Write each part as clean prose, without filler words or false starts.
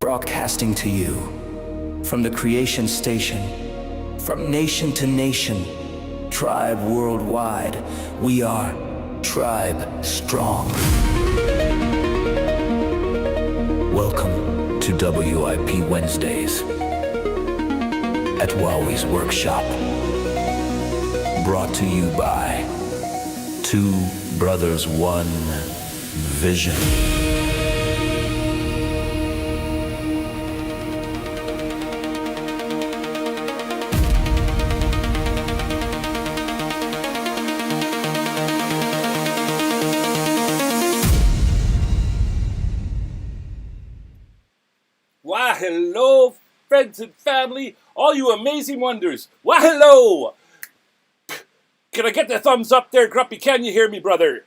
broadcasting to you from the creation station, from nation to nation, tribe worldwide. We are Tribe Strong. Welcome to WIP Wednesdays at Wowwy'z Workshop. Brought to you by Two Brothers, One Vision. Why, hello, friends and family, all you amazing wonders. Why, hello. Can I get the thumbs up there, Grumpy? Can you hear me, brother?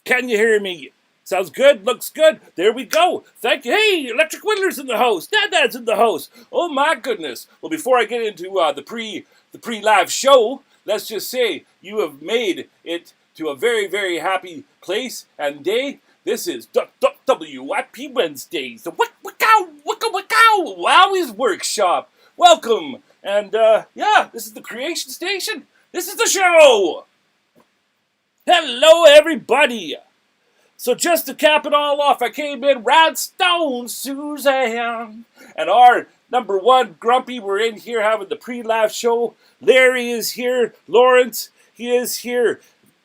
Can you hear me? Sounds good? Looks good? There we go. Thank you. Hey, Electric Whittler's in the house. Dad's in the house. Oh, my goodness. Well, before I get into the pre-live show, let's just say you have made it to a very, very happy place and day. This is WIP Wednesdays, the Wowwy'z Workshop. Welcome. And, yeah, this is the creation station. This is the show. Hello, everybody. So just to cap it all off, I came in Radstone Suzanne. And our number one Grumpy, we're in here having the pre-live show. Larry is here. Lawrence, he is here.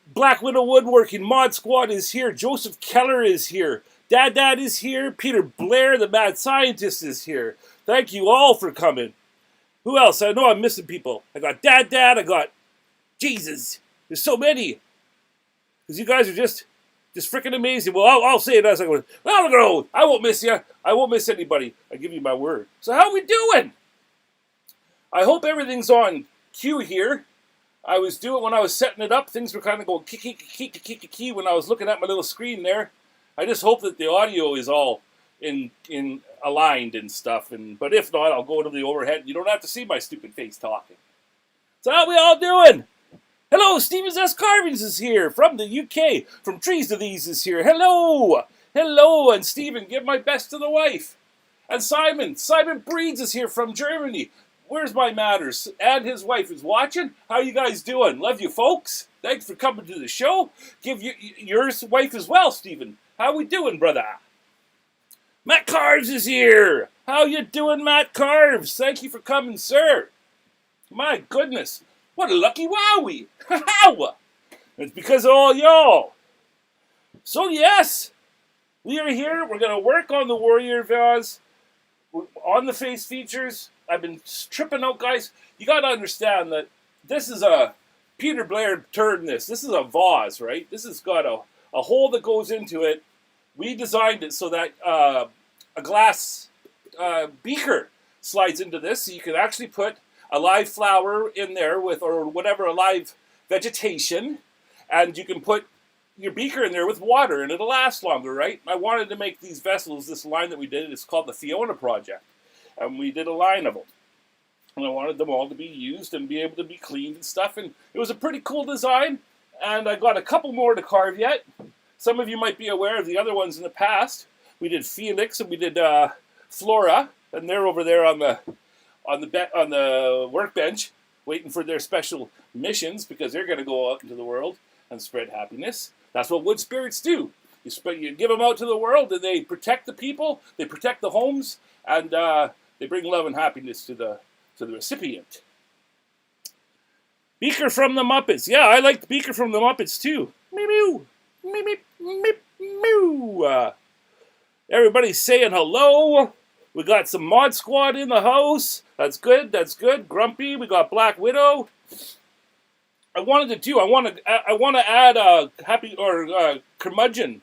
Black Widow Woodworking Mod Squad is here. Joseph Keller is here. Dad is here. Peter Blair, the mad scientist, is here. Thank you all for coming. Who else? I know I'm missing people. I got Dad. I got Jesus. There's so many. Because you guys are just freaking amazing. Well, I'll say it as I go. Well, no, I won't miss you. I won't miss anybody. I give you my word. So how we doing? I hope everything's on cue here. I was doing, when I was setting it up, things were kind of going key when I was looking at my little screen there. I just hope that the audio is all in aligned and stuff. But if not, I'll go to the overhead. You don't have to see my stupid face talking. So how we all doing? Hello, Stevens S. Carvings is here from the UK. From Trees to These is here. Hello. Hello, and Stephen, give my best to the wife. And Simon Breeds is here from Germany. Where's my matters? And his wife is watching. How you guys doing? Love you, folks. Thanks for coming to the show. Give you your wife as well, Stephen. How we doing, brother? Matt Carves is here. How you doing, Matt Carves? Thank you for coming, sir. My goodness. What a lucky wowie. How? It's because of all y'all. So, yes, we are here. We're going to work on the Warrior Vase, on the face features. I've been tripping out, guys. You got to understand that this is a Peter Blair turned this. This is a vase, right? This has got a hole that goes into it. We designed it so that a glass beaker slides into this, so you can actually put a live flower in there with, or whatever, a live vegetation, and you can put your beaker in there with water, and it'll last longer, right? I wanted to make these vessels, this line that we did, it's called the Fiona Project. And we did a line of them. And I wanted them all to be used and be able to be cleaned and stuff. And it was a pretty cool design. And I got a couple more to carve yet. Some of you might be aware of the other ones in the past. We did Felix and we did Flora. And they're over there on the workbench waiting for their special missions because they're going to go out into the world and spread happiness. That's what wood spirits do. You give them out to the world and they protect the people. They protect the homes. And they bring love and happiness to the recipient. Beaker from the Muppets. Yeah, I like the Beaker from the Muppets too. Mew, mew, mew, mew, mew. Everybody's saying hello. We got some Mod Squad in the house. That's good. That's good. Grumpy. We got Black Widow. I wanted to I want to add a happy or curmudgeon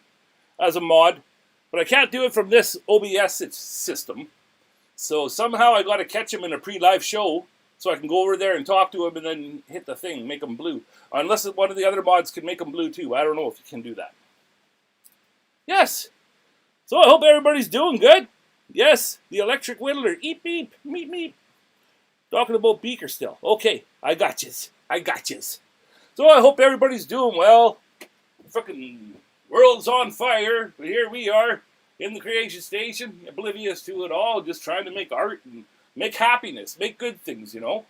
as a mod, but I can't do it from this OBS system. So somehow I got to catch him in a pre-live show so I can go over there and talk to him and then hit the thing, make him blue. Unless one of the other mods can make him blue too. I don't know if you can do that. Yes. So I hope everybody's doing good. Yes, the Electric Whittler. Eep, beep, meep, meep. Talking about Beaker still. Okay, I got yous. So I hope everybody's doing well. Fucking world's on fire. But here we are. in the Creation Station, oblivious to it all, just trying to make art and make happiness, make good things, you know.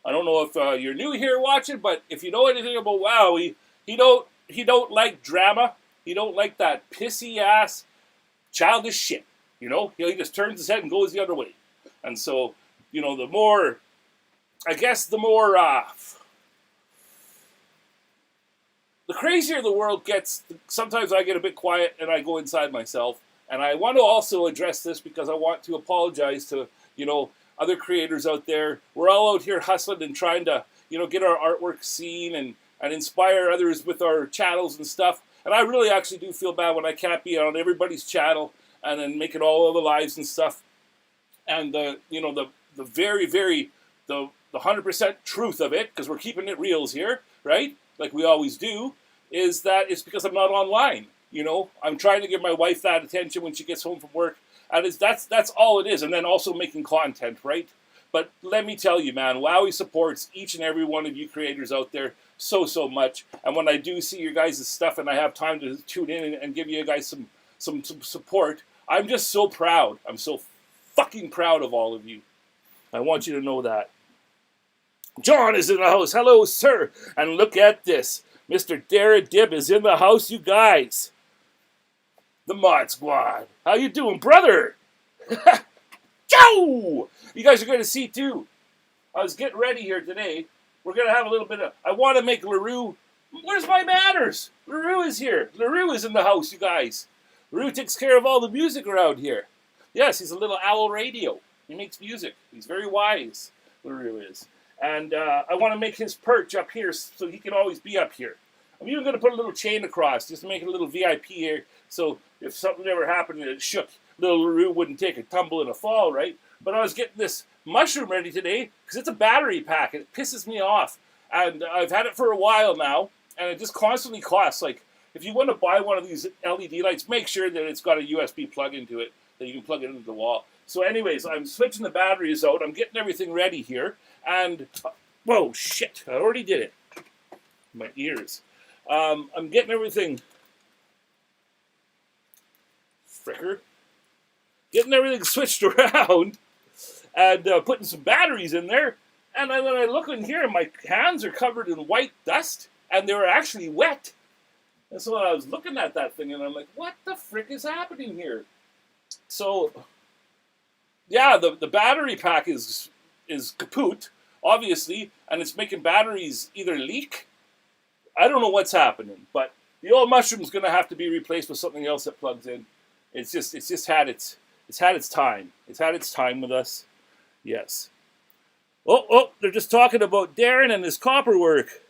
I don't know if you're new here watching, but if you know anything about Wowie, he don't like drama. He don't like that pissy ass childish shit. You know, he just turns his head and goes the other way. And so, you know, the more the crazier the world gets, sometimes I get a bit quiet and I go inside myself. And I want to also address this because I want to apologize to, you know, other creators out there. We're all out here hustling and trying to, you know, get our artwork seen and inspire others with our channels and stuff. And I really actually do feel bad when I can't be on everybody's channel and then making all of the lives and stuff. And you know, the very, very, the 100% truth of it, because we're keeping it reals here, right? Like we always do, is that it's because I'm not online. You know, I'm trying to give my wife that attention when she gets home from work, and that's all it is. And then also making content, right? But let me tell you, man, Wowie supports each and every one of you creators out there so much. And when I do see your guys' stuff and I have time to tune in and give you guys some support, I'm just so proud. I'm so fucking proud of all of you. I want you to know that. John is in the house. Hello, sir. And look at this. Mr. Dara Dib is in the house, you guys. The Mod Squad. How you doing, brother? Joe! You guys are going to see, too. I was getting ready here today. We're going to have a little bit of... I want to make LaRue... Where's my manners? LaRue is here. LaRue is in the house, you guys. LaRue takes care of all the music around here. Yes, he's a little owl radio. He makes music. He's very wise, LaRue is. And I want to make his perch up here so he can always be up here. I'm even going to put a little chain across just to make it a little VIP here. So if something ever happened and it shook, little LaRue wouldn't take a tumble and a fall, right? But I was getting this mushroom ready today because it's a battery pack. It pisses me off. And I've had it for a while now. And it just constantly costs. Like, if you want to buy one of these LED lights, make sure that it's got a USB plug into it, that you can plug it into the wall. So anyways, I'm switching the batteries out. I'm getting everything ready here. And, whoa, shit, I already did it. My ears. I'm getting everything, getting everything switched around and putting some batteries in there. And then I look in here and my hands are covered in white dust and they were actually wet. And so I was looking at that thing and I'm like, what the frick is happening here? So, yeah, the battery pack is kaput, obviously, and it's making batteries either leak. I don't know what's happening, but the old mushroom's going to have to be replaced with something else that plugs in. It's just had its time. It's had its time with us. Yes. Oh, they're just talking about Darren and his copper work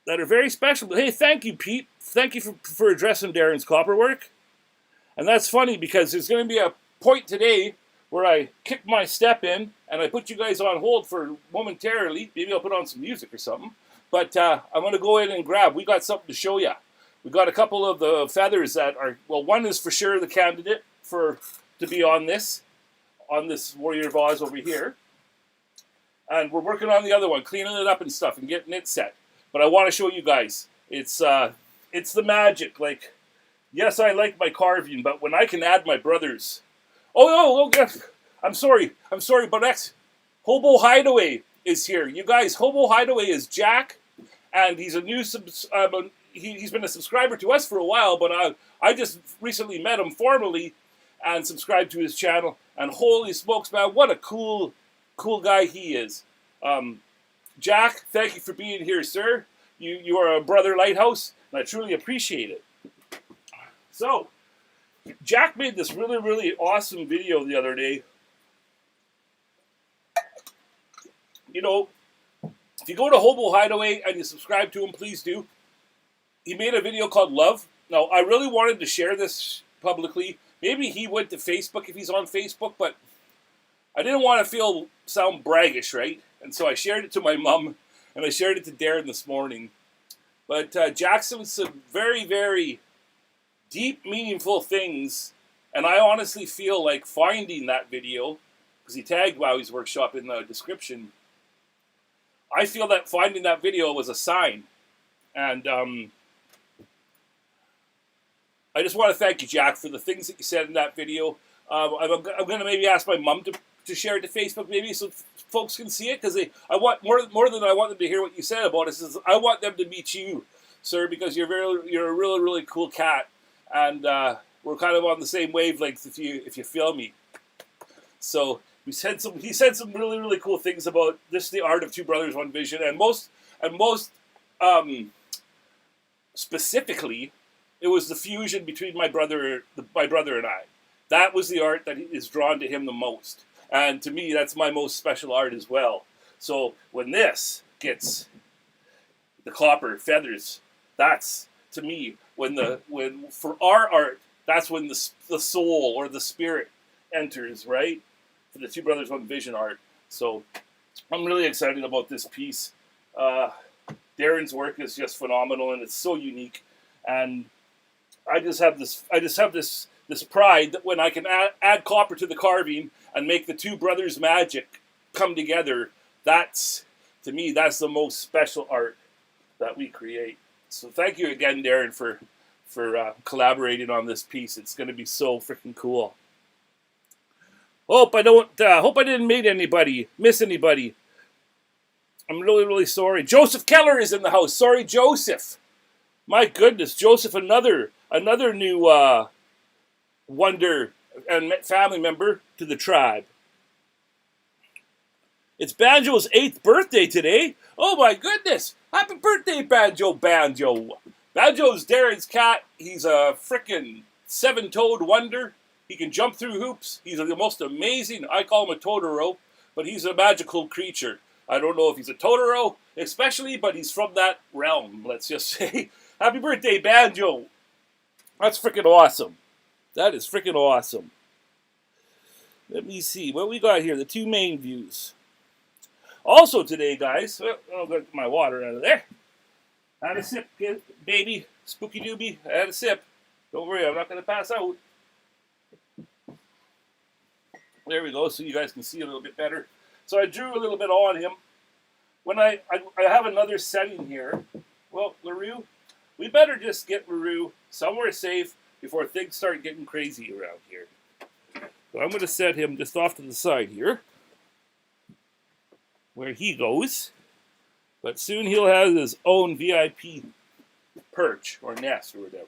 that are very special. But hey, thank you, Pete. Thank you for addressing Darren's copper work. And that's funny because there's going to be a point today where I kick my step in and I put you guys on hold for momentarily. Maybe I'll put on some music or something. But I'm going to go in and grab. We got something to show you. We got a couple of the feathers that are, well, one is for sure the candidate to be on this warrior vase over here. And we're working on the other one, cleaning it up and stuff and getting it set. But I want to show you guys. It's the magic. Like, yes, I like my carving, but when I can add my brothers. Oh, I'm sorry, but that's Hobo Hideaway is here. You guys, Hobo Hideaway is Jack, and he's a new he's been a subscriber to us for a while, but I just recently met him formally and subscribed to his channel. And holy smokes, man, what a cool guy he is. Jack, thank you for being here, sir. You are a brother lighthouse, and I truly appreciate it. So, Jack made this really, really awesome video the other day. You know, if you go to Hobo Hideaway and you subscribe to him, please do. He made a video called Love. Now, I really wanted to share this publicly. Maybe he went to Facebook if he's on Facebook, but I didn't want to sound braggish, right? And so I shared it to my mom, and I shared it to Darren this morning. But Jackson was some very, very deep, meaningful things, and I honestly feel like finding that video, because he tagged Wowwy'z Workshop in the description, I feel that finding that video was a sign. And I just want to thank you, Jack, for the things that you said in that video. I'm going to maybe ask my mom to share it to Facebook, maybe, so folks can see it, because I want more than I want them to hear what you said about it. Is I want them to meet you, sir, because you're a really, really cool cat, and we're kind of on the same wavelength if you feel me. So he said some really, really cool things about this, the art of two brothers, one vision, and most specifically, it was the fusion between my brother and I. That was the art that is drawn to him the most. And to me, that's my most special art as well. So when this gets the copper feathers, that's, to me, when for our art, that's when the soul or the spirit enters, right? For the two brothers, one vision art. So I'm really excited about this piece. Darren's work is just phenomenal, and it's so unique. And I just have this pride that when I can add copper to the carving and make the two brothers' magic come together, that's, to me, that's the most special art that we create. So thank you again, Darren, for collaborating on this piece. It's going to be so freaking cool. Hope I didn't miss anybody. I'm really, really sorry. Joseph Keller is in the house. Sorry, Joseph. My goodness, Joseph, another new wonder and family member to the tribe. It's Banjo's 8th birthday today. Oh my goodness. Happy birthday, Banjo. Banjo's Darren's cat. He's a frickin' 7-toed wonder. He can jump through hoops. He's the most amazing, I call him a Totoro, but he's a magical creature. I don't know if he's a Totoro, especially, but he's from that realm, let's just say. Happy birthday, Banjo. That's freaking awesome. That is freaking awesome. Let me see what we got here. The two main views. Also today, guys, I'll get my water out of there. I had a sip, baby. Spooky doobie. I had a sip. Don't worry, I'm not going to pass out. There we go, so you guys can see a little bit better. So I drew a little bit on him. When I have another setting here, well, LaRue, we better just get LaRue somewhere safe before things start getting crazy around here. So I'm going to set him just off to the side here, where he goes. But soon he'll have his own VIP perch or nest or whatever.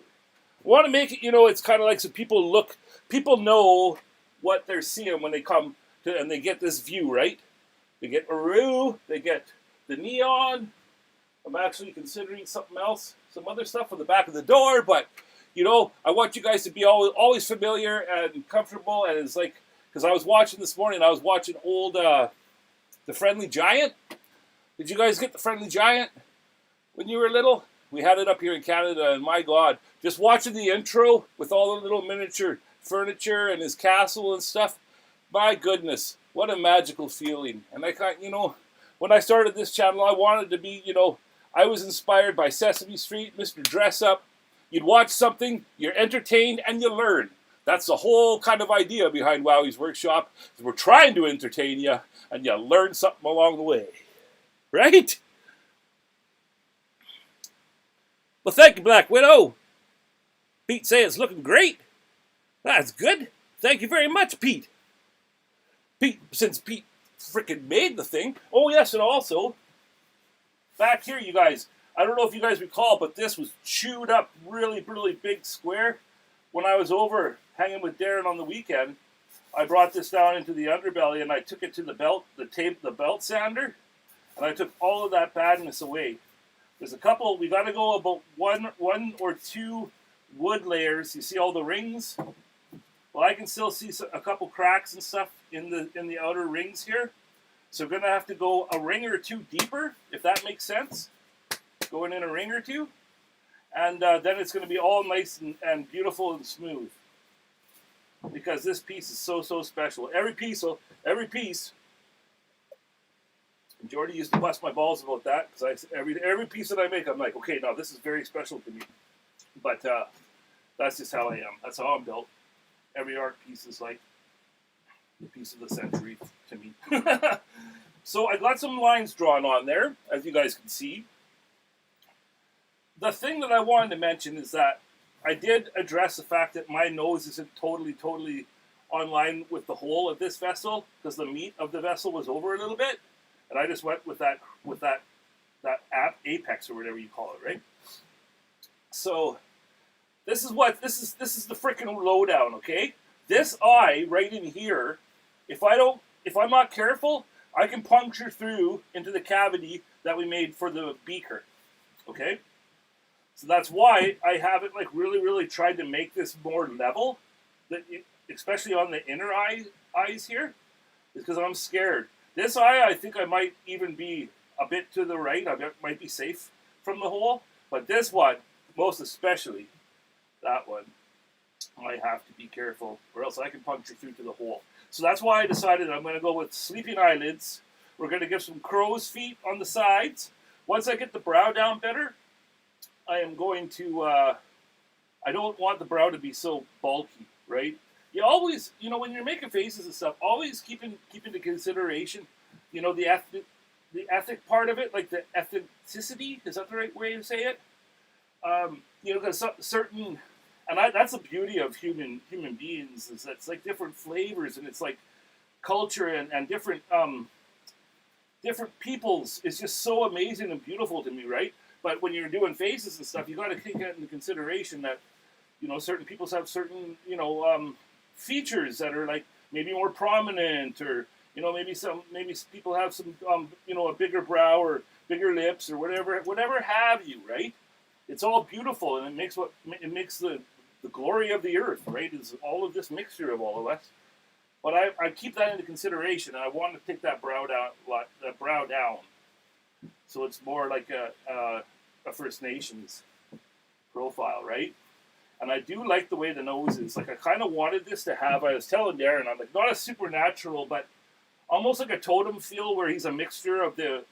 I want to make it, it's kind of like so people know what they're seeing when they come to, and they get this view, right? They get LaRue, they get the neon. I'm actually considering something else, some other stuff on the back of the door, but I want you guys to be always familiar and comfortable. And it's like, because I was watching this morning, I was watching old The Friendly Giant. Did you guys get The Friendly Giant when you were little? We had it up here in Canada, and my God, just watching the intro with all the little miniature furniture and his castle and stuff, my goodness, what a magical feeling. And I can't, when I started this channel, I wanted to be, I was inspired by Sesame Street, Mr. Dress Up. You'd watch something, you're entertained, and you learn. That's the whole kind of idea behind Wowwy'z Workshop. We're trying to entertain you, and you learn something along the way. Right? Well, thank you, Black Widow. Pete say it's looking great. That's good. Thank you very much, Pete. Since Pete frickin' made the thing. Oh, yes, and also, back here, you guys, I don't know if you guys recall, but this was chewed up really, really big square. When I was over hanging with Darren on the weekend, I brought this down into the underbelly, and I took it to the belt sander, and I took all of that badness away. There's a couple, we got to go about one or two wood layers. You see all the rings? Well, I can still see a couple cracks and stuff in the outer rings here. So we're going to have to go a ring or two deeper, if that makes sense. Going in a ring or two. And then it's going to be all nice and beautiful and smooth. Because this piece is so, so special. Every piece, and Jordy used to bust my balls about that, because every piece that I make, I'm like, okay, now this is very special to me. But that's just how I am. That's how I'm built. Every art piece is like the piece of the century to me. So I got some lines drawn on there, as you guys can see. The thing that I wanted to mention is that I did address the fact that my nose isn't totally on line with the hole of this vessel because the meat of the vessel was over a little bit, and I just went with that apex or whatever you call it, right? So this is the freaking lowdown, okay? This eye right in here, if I'm not careful, I can puncture through into the cavity that we made for the beaker, okay? So that's why I haven't like really tried to make this more level, especially on the inner eyes here, is because I'm scared. This eye, I think I might even be a bit to the right. I might be safe from the hole, but this one, most especially, that one, I have to be careful, or else I can puncture through to the hole. So that's why I decided I'm going to go with sleeping eyelids. We're going to give some crow's feet on the sides. Once I get the brow down better, I am going to, I don't want the brow to be so bulky, right? You always, when you're making faces and stuff, always keep into consideration, the ethic part of it, like the ethnicity, is that the right way to say it? Because certain, and that's the beauty of human beings, is that it's like different flavors, and it's like culture and different peoples is just so amazing and beautiful to me, right? But when you're doing faces and stuff, you got to take that into consideration that, certain peoples have certain, features that are like maybe more prominent, or, maybe people have some, a bigger brow or bigger lips or whatever have you, right? It's all beautiful, and it makes the glory of the earth, right? Is all of this mixture of all of us. But I keep that into consideration, and I want to take that brow down, so it's more like a First Nations profile, right? And I do like the way the nose is. Like, I kind of wanted this to have, I was telling Darren, I'm like, not a supernatural, but almost like a totem feel, where he's a mixture of the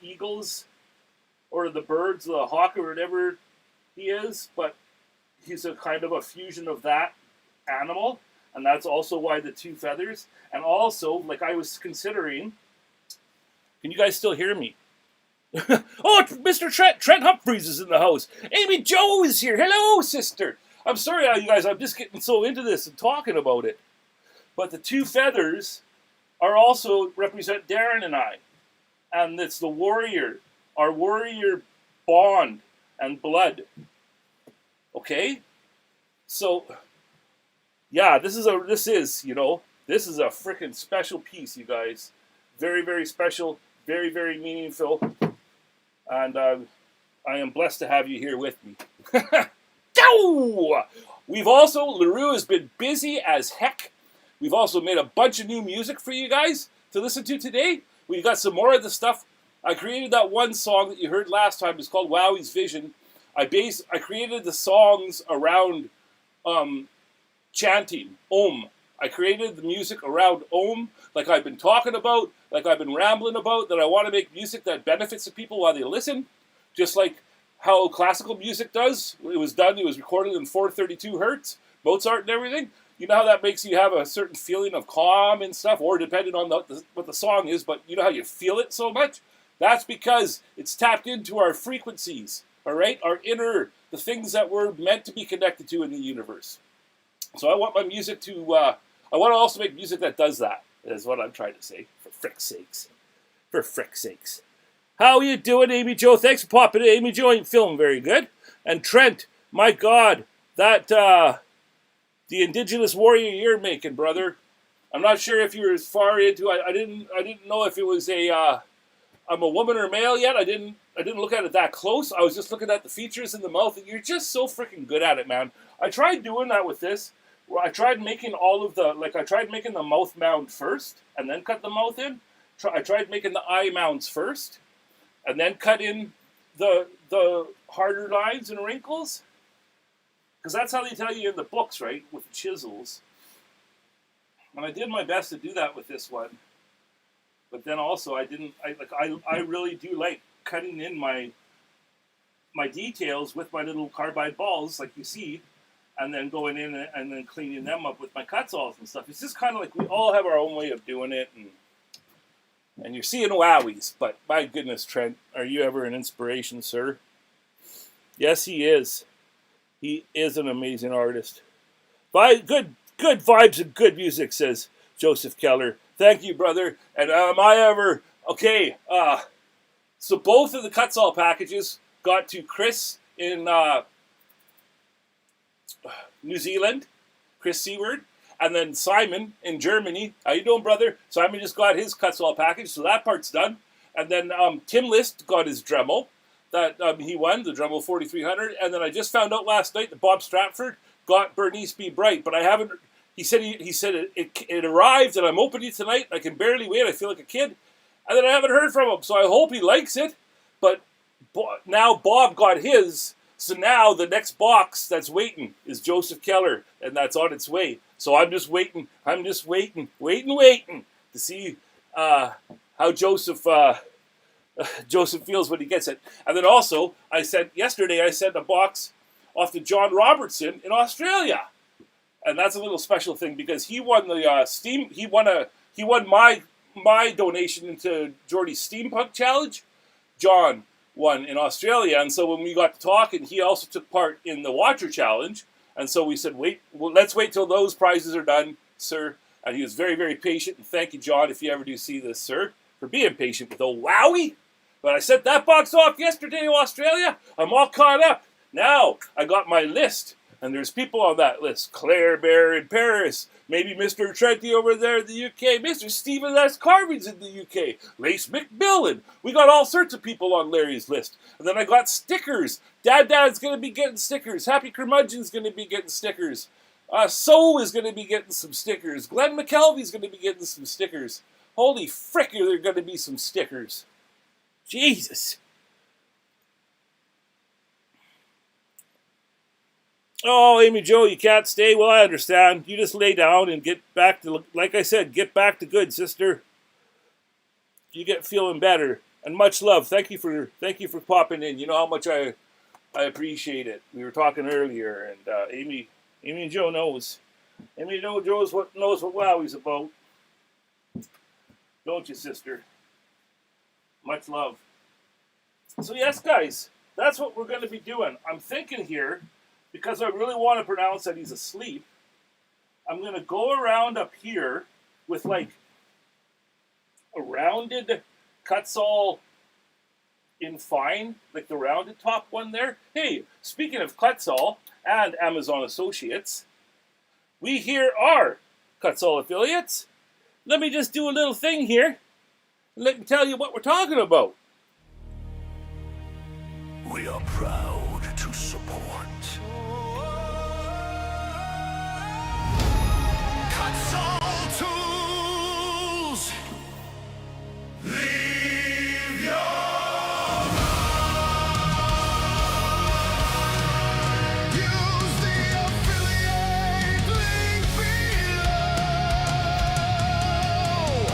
eagles or the birds, the hawk or whatever he is, but he's a kind of a fusion of that animal, and that's also why the two feathers. And also, like, I was considering, can you guys still hear me? Oh, Mr. Trent Humphreys is in the house. Amy Jo is here. Hello, sister. I'm sorry, you guys, I'm just getting so into this and talking about it. But the two feathers are also represent Darren and I. And it's the warrior, our warrior bond and blood. Okay? So, yeah, this is a freaking special piece, you guys. Very, very special, very, very meaningful. And I am blessed to have you here with me. We've also, LaRue has been busy as heck. We've also made a bunch of new music for you guys to listen to today. We've got some more of the stuff. I created that one song that you heard last time. It's called Wowwy'z Vision. I created the songs around chanting, Om. I created the music around Om, like I've been talking about, like I've been rambling about, that I want to make music that benefits the people while they listen, just like how classical music does. It was recorded in 432 hertz, Mozart and everything. You know how that makes you have a certain feeling of calm and stuff, or depending on what the song is, but you know how you feel it so much? That's because it's tapped into our frequencies, all right? Our inner, the things that we're meant to be connected to in the universe. So I want my music to, I want to also make music that does that, is what I'm trying to say, for frick's sakes. For frick's sakes. How are you doing, Amy Jo? Thanks for popping in. Amy Jo ain't feeling very good. And Trent, my God, that, the Indigenous warrior you're making, brother. I'm not sure if you're as far into it. I didn't know if it was I'm a woman or male yet. I didn't look at it that close. I was just looking at the features in the mouth, and you're just so freaking good at it, man. I tried doing that with this. I tried making I tried making the mouth mound first, and then cut the mouth in. I tried making the eye mounds first, and then cut in the harder lines and wrinkles. Because that's how they tell you in the books, right? With the chisels. And I did my best to do that with this one. But then also I really do like cutting in my details with my little carbide balls, like you see, and then going in and then cleaning them up with my Kutzalls and stuff. It's just kind of like we all have our own way of doing it, and you're seeing Wowwy'z, but my goodness, Trent, are you ever an inspiration, sir? Yes, he is. He is an amazing artist. Good vibes and good music, says Joseph Keller. Thank you, brother. And am I ever... Okay, so both of the Kutzall packages got to Chris in New Zealand, Chris Seward, and then Simon in Germany. How you doing, brother? Simon just got his Kutzall package, so that part's done. And then Tim List got his Dremel that he won, the Dremel 4300. And then I just found out last night that Bob Stratford got Bernice B. Bright, but I haven't. He said it arrived, and I'm opening it tonight. I can barely wait. I feel like a kid, and then I haven't heard from him. So I hope he likes it. But now Bob got his, so now the next box that's waiting is Joseph Keller, and that's on its way. So I'm just waiting. I'm just waiting to see how Joseph feels when he gets it. And then also, yesterday I sent a box off to John Robertson in Australia, and that's a little special thing because he won the Steam. He won my donation into Geordie's Steampunk Challenge. John won in Australia, and so when we got to talking, he also took part in the Watcher Challenge. And so we said, let's wait till those prizes are done, sir. And he was very, very patient. And thank you, John, if you ever do see this, sir, for being patient with old Wowie. But I sent that box off yesterday to Australia. I'm all caught up. Now I got my list, and there's people on that list. Claire Bear in Paris, maybe Mr. Trenti over there in the UK, Mr. Stephen S. Carving's in the UK, Lace McMillan. We got all sorts of people on Larry's list. And then I got stickers. Dad's going to be getting stickers. Happy Curmudgeon's going to be getting stickers. So is going to be getting some stickers. Glenn McKelvey's going to be getting some stickers. Holy frick, are there going to be some stickers. Jesus. Oh, Amy Jo, you can't stay? Well, I understand. You just lay down and get back to, like I said, get back to good, sister. You get feeling better. And much love. Thank you for popping in. You know how much I appreciate it. We were talking earlier, and Amy and Joe knows. Amy and Joe knows what Wowwy'z about. Don't you, sister? Much love. So yes, guys, that's what we're going to be doing. I'm thinking here, because I really want to pronounce that he's asleep, I'm going to go around up here with like a rounded Kutzall in fine, like the rounded top one there. Hey, speaking of Kutzall and Amazon Associates, we here are Kutzall affiliates. Let me just do a little thing here. Let me tell you what we're talking about. We are proud to support Kutzall Tools. Leave your mark. Use the affiliate link below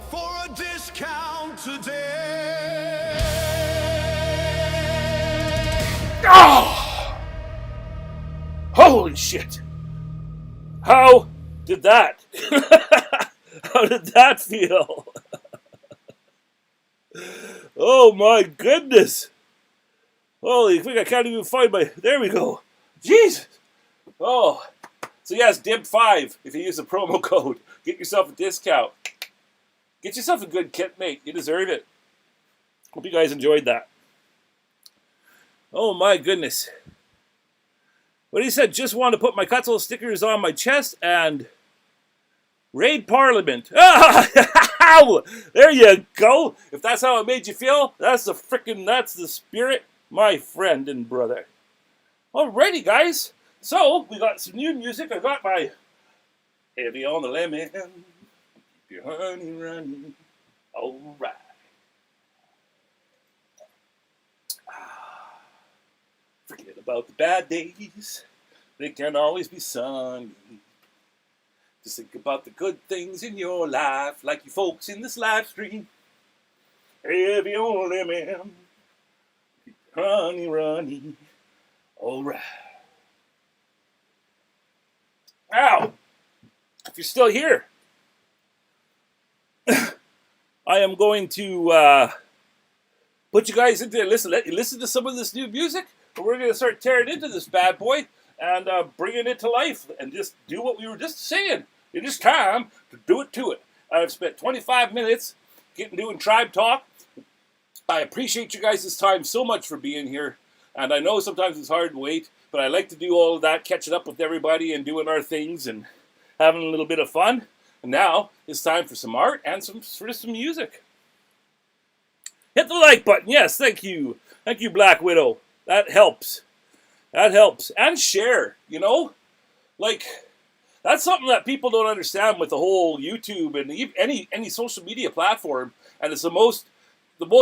for a discount today. Oh! Holy shit! How did that? How did that feel? Oh my goodness! Holy, I can't even find my... There we go. Jesus! Oh. So yes, DIB5, if you use the promo code. Get yourself a discount. Get yourself a good kit, mate. You deserve it. Hope you guys enjoyed that. Oh my goodness. What he said, just want to put my Kutzall stickers on my chest and raid Parliament. Ah, there you go. If that's how it made you feel, that's the spirit, my friend and brother. Alrighty, guys. So, we got some new music. I got my Heavy on the Lemon, Keep Your Honey Running. Alright. Forget about the bad days. They can always be sunny. Just think about the good things in your life, like you folks in this live stream. Heavy on the lemon, keep your honey running. Alright. Now, if you're still here, I am going to put you guys into listen to some of this new music. we're going to start tearing into this bad boy and bringing it to life and just do what we were just saying. It is time to do it to it. I've spent 25 minutes doing tribe talk. I appreciate you guys' time so much for being here. And I know sometimes it's hard to wait, but I like to do all of that, catching up with everybody and doing our things and having a little bit of fun. And now it's time for some art and for some music. Hit the like button. Yes, thank you. Thank you, Black Widow. That helps. That helps. And share, you know? Like, that's something that people don't understand with the whole YouTube and any social media platform. And it's the most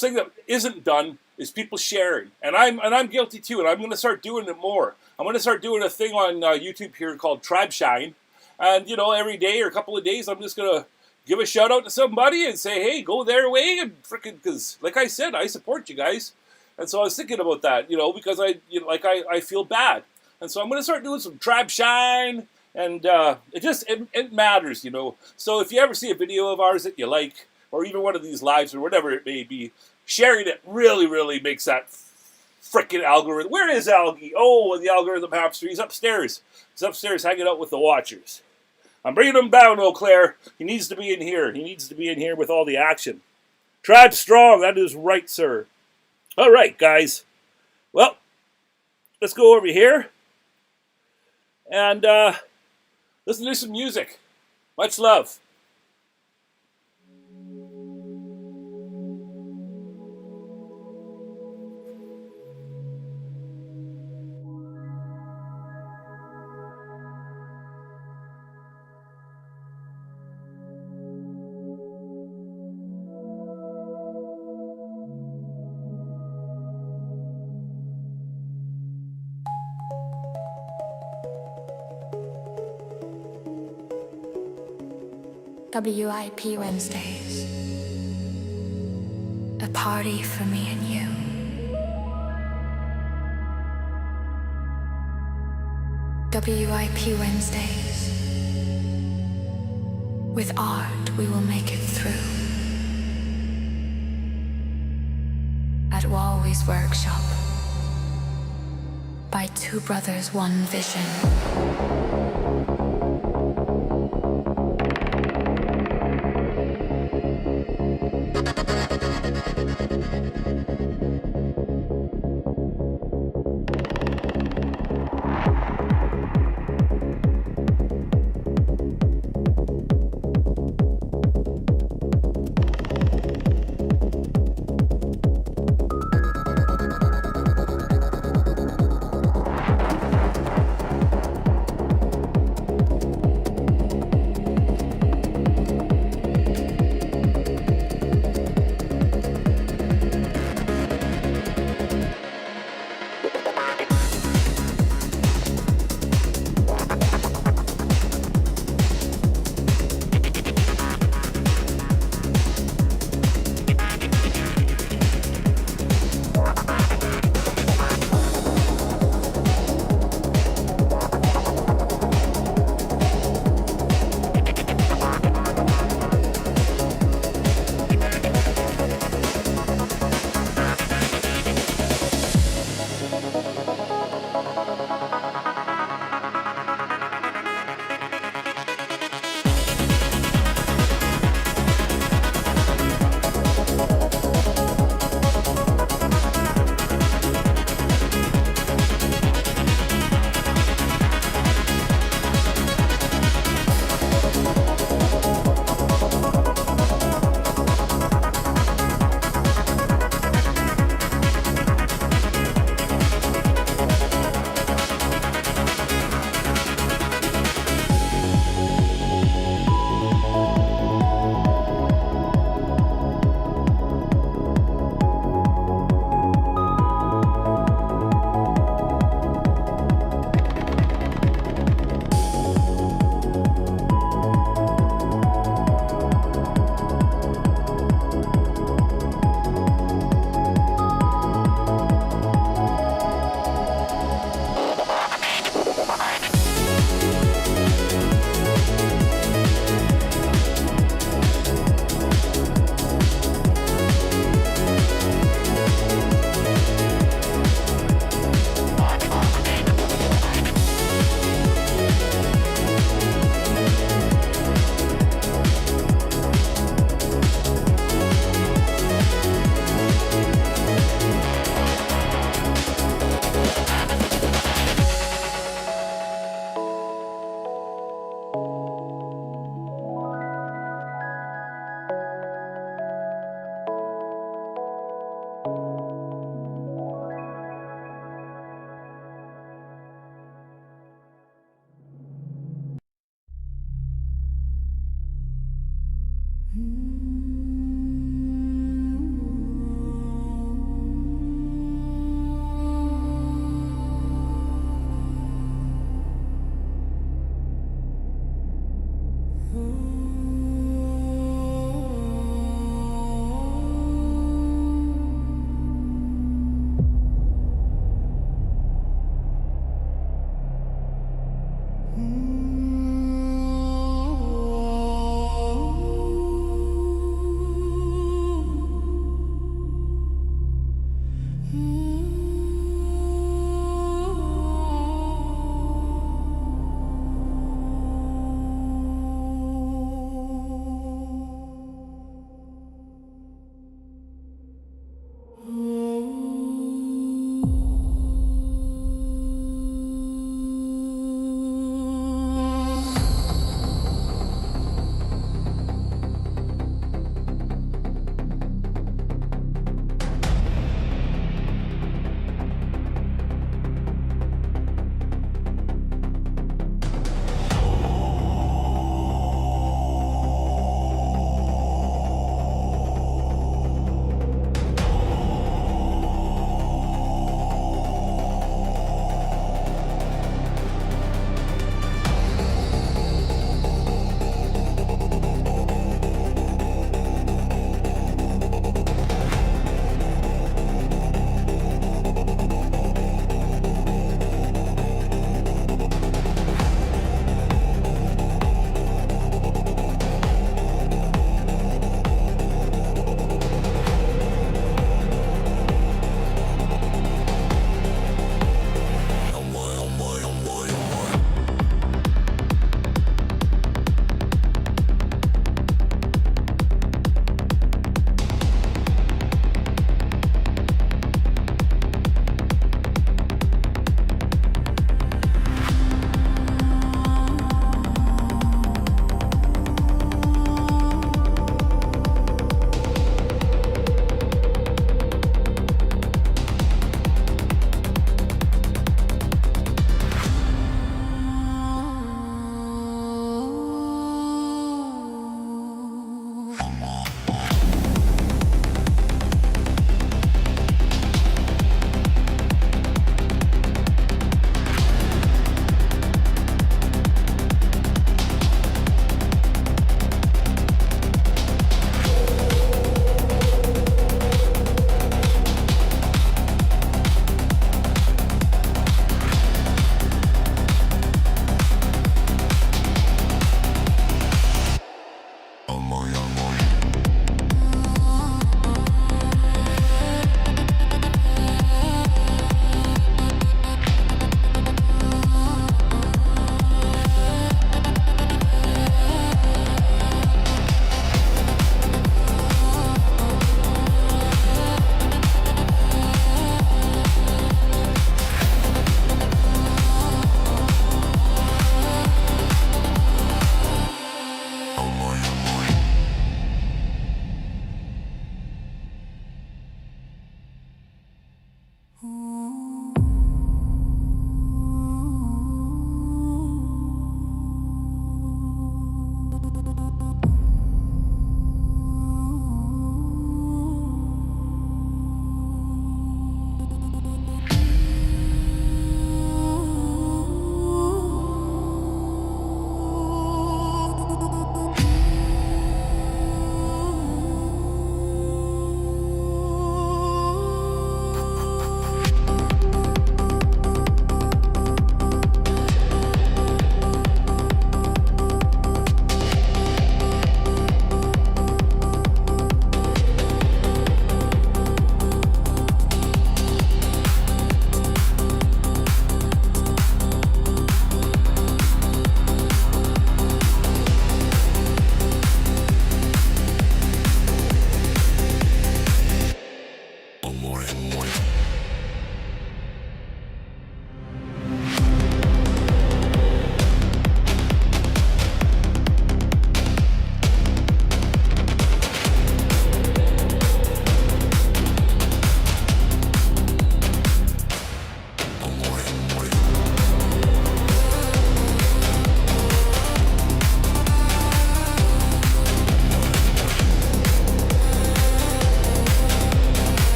thing that isn't done is people sharing. And I'm guilty too, and I'm going to start doing it more. I'm going to start doing a thing on YouTube here called Tribe Shine. And, you know, every day or a couple of days, I'm just going to give a shout out to somebody and say, hey, go their way. And freaking, because like I said, I support you guys. And so I was thinking about that, you know, because I feel bad. And so I'm going to start doing some Tribe Shine. And it matters, you know. So if you ever see a video of ours that you like, or even one of these lives or whatever it may be, sharing it really, really makes that frickin' algorithm. Where is Algie? Oh, the algorithm hamster. He's upstairs. He's upstairs hanging out with the watchers. I'm bringing him down, Eau Claire. He needs to be in here. He needs to be in here with all the action. Tribe strong. That is right, sir. All right, guys. Well, let's go over here and listen to some music. Much love. WIP Wednesdays. A party for me and you. WIP Wednesdays. With art we will make it through. At Wowwy'z Workshop. By two brothers, one vision.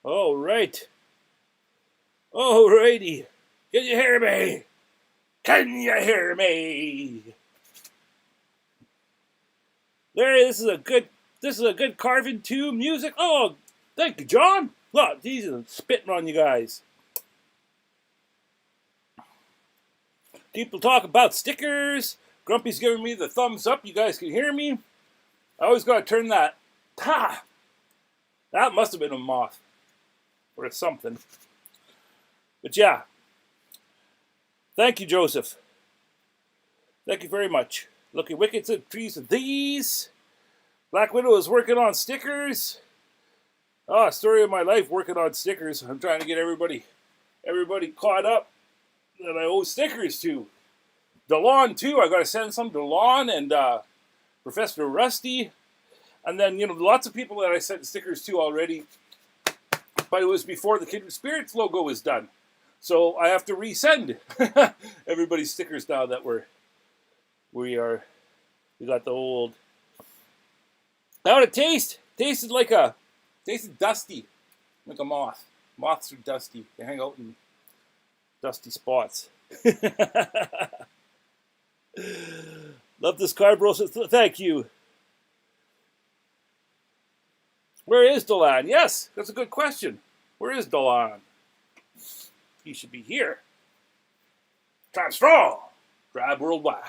All right. Alrighty. Can you hear me? Can you hear me? There, this is a good carving too. Music. Oh, thank you, John. Look, these are spitting on you guys. People talk about stickers. Grumpy's giving me the thumbs up. You guys can hear me. I always got to turn that. Ha! That must have been a moth. Or something. But yeah. Thank you, Joseph. Thank you very much. Looking wicked to trees of these. Black Widow is working on stickers. Oh, story of my life working on stickers. I'm trying to get everybody caught up that I owe stickers to. DeLon too. I got to send some to DeLon and Professor Rusty. And then, lots of people that I sent stickers to already. But it was before the Kindred Spirits logo was done. So I have to resend everybody's stickers now that we got the old. How'd it taste? Tasted dusty. Like a moth. Moths are dusty. They hang out in dusty spots. Love this card, bro. Thank you. Where is Dolan? Yes, that's a good question. Where is Dolan? He should be here. Tribe strong. Tribe worldwide.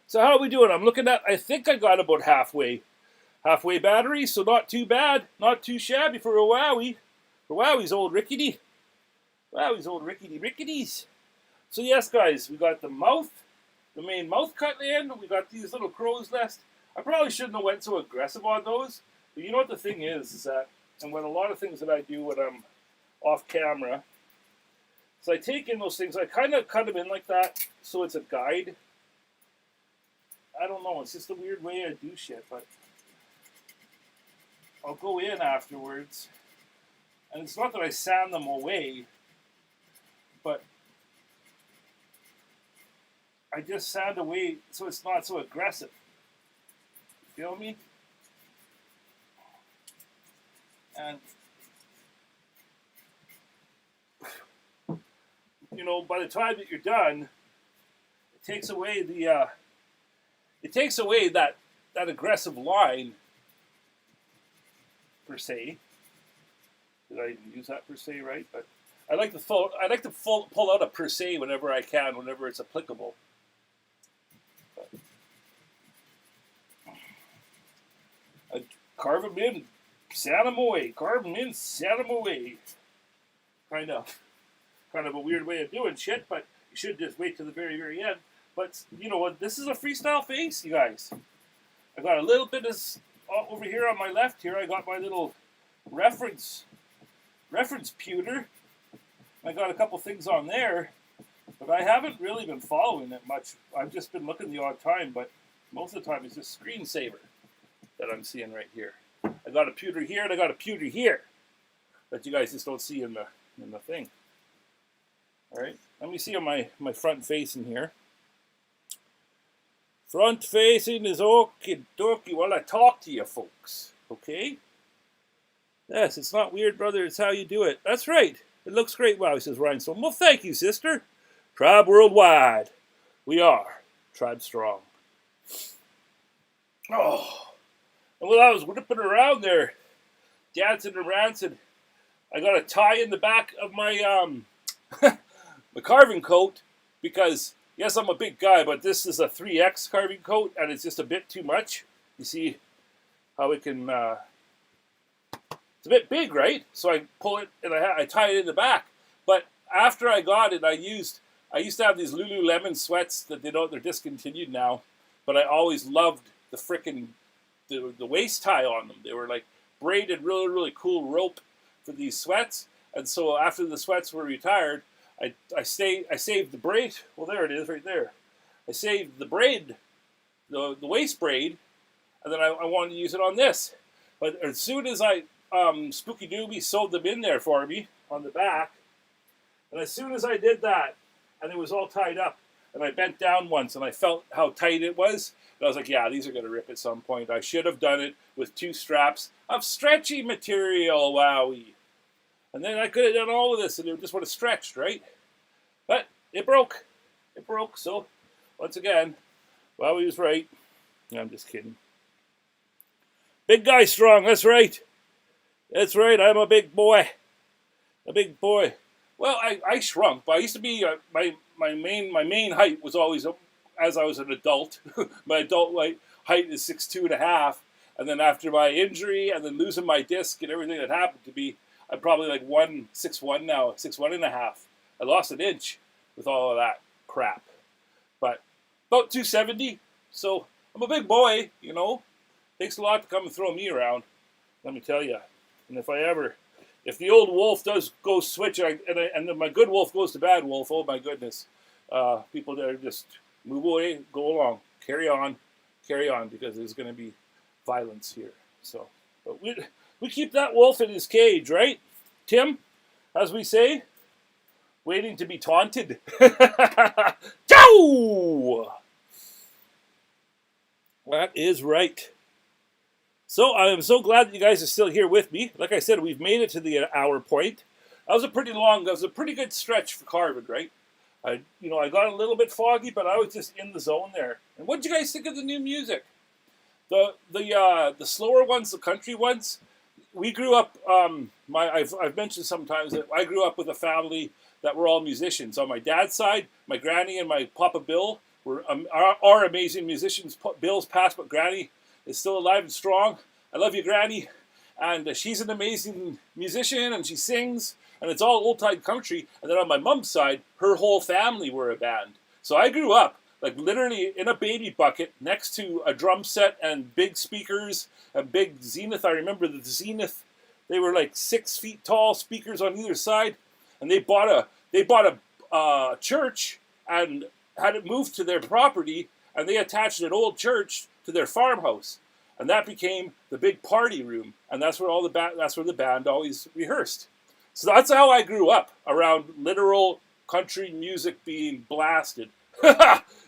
So how are we doing? I'm looking at, I think I got about halfway battery, so not too bad. Not too shabby for a Wowie. For Wowwy'z old rickety. Wowwy'z old rickety ricketies. So yes, guys, we got the main mouth cut in. We got these little crow's nest. I probably shouldn't have went so aggressive on those. But you know what the thing is that, and when a lot of things that I do when I'm off camera, so I take in those things, I kind of cut them in like that, so it's a guide. I don't know, it's just a weird way I do shit, but I'll go in afterwards, and it's not that I sand them away, but I just sand away so it's not so aggressive. You feel me? And by the time that you're done, it takes away that aggressive line per se. Did I even use that per se right? But I like to pull out a per se whenever I can, whenever it's applicable. But I carve them in, sand them away. Carve them in, sand them away. Kind of a weird way of doing shit, but you should just wait to the very, very end. But you know what? This is a freestyle face, you guys. I got a little bit of over here on my left. Here I got my little reference pewter. I got a couple things on there, but I haven't really been following it much. I've just been looking the odd time, but most of the time it's just screensaver that I'm seeing right here. I got a pewter here and I got a pewter here that you guys just don't see in the thing. All right, let me see on my front facing here. Front facing is okie dokie while I talk to you folks, okay? Yes, it's not weird, brother. It's how you do it. That's right. It looks great. Wow, says Rhinestone. Well, thank you, sister. Tribe worldwide. We are Tribe strong. Oh, and while I was whipping around there, dancing and rancing, I got a tie in the back of my my carving coat because, yes, I'm a big guy, but this is a 3X carving coat, and it's just a bit too much. You see how it can, it's a bit big, right? So I pull it, and I tie it in the back. But after I got it, I used to have these Lululemon sweats that they're discontinued now, but I always loved the frickin' the waist tie on them. They were like braided, really, really cool rope for these sweats. And so after the sweats were retired, I saved the braid. Well, there it is right there. I saved the braid, the waist braid, and then I wanted to use it on this. But as soon as Spooky Doobie sewed them in there for me on the back, and as soon as I did that, and it was all tied up, and I bent down once, and I felt how tight it was, And I was like, yeah, these are going to rip at some point. I should have done it with 2 straps of stretchy material, wowie. And then I could have done all of this and it just would have stretched, right? But it broke. It broke. So, once again, Wowie was right. No, I'm just kidding. Big guy strong. That's right. That's right. I'm a big boy. A big boy. Well, I shrunk, but I used to be my main height was always as I was an adult. My adult height is 6'2.5", and then after my injury and then losing my disc and everything that happened to me, I'm probably like 6'1" now, 6'1.5". I lost an inch with all of that crap, but about 270. So I'm a big boy, you know. Takes a lot to come and throw me around, let me tell you. And if the old wolf does go switch, and then my good wolf goes to bad wolf, oh my goodness. People that are just move away, go along, carry on, because there's going to be violence here. So, but we keep that wolf in his cage, right, Tim? As we say, waiting to be taunted. Joe! That is right. So I am so glad that you guys are still here with me. Like I said, we've made it to the hour point. That was a pretty good stretch for Carbide, right? I got a little bit foggy, but I was just in the zone there. And what did you guys think of the new music? The slower ones, the country ones. We grew up. I've mentioned sometimes that I grew up with a family that were all musicians. On my dad's side, my granny and my Papa Bill are amazing musicians. Bill's passed, but Granny is still alive and strong. I love you, Granny. And she's an amazing musician, and she sings, and it's all old-time country. And then on my mom's side, her whole family were a band. So I grew up, like literally in a baby bucket next to a drum set and big speakers, a big Zenith. I remember the Zenith. They were like 6 feet tall speakers on either side. And they bought a church and had it moved to their property, and they attached an old church to their farmhouse, and that became the big party room, and that's where the band always rehearsed. So that's how I grew up, around literal country music being blasted.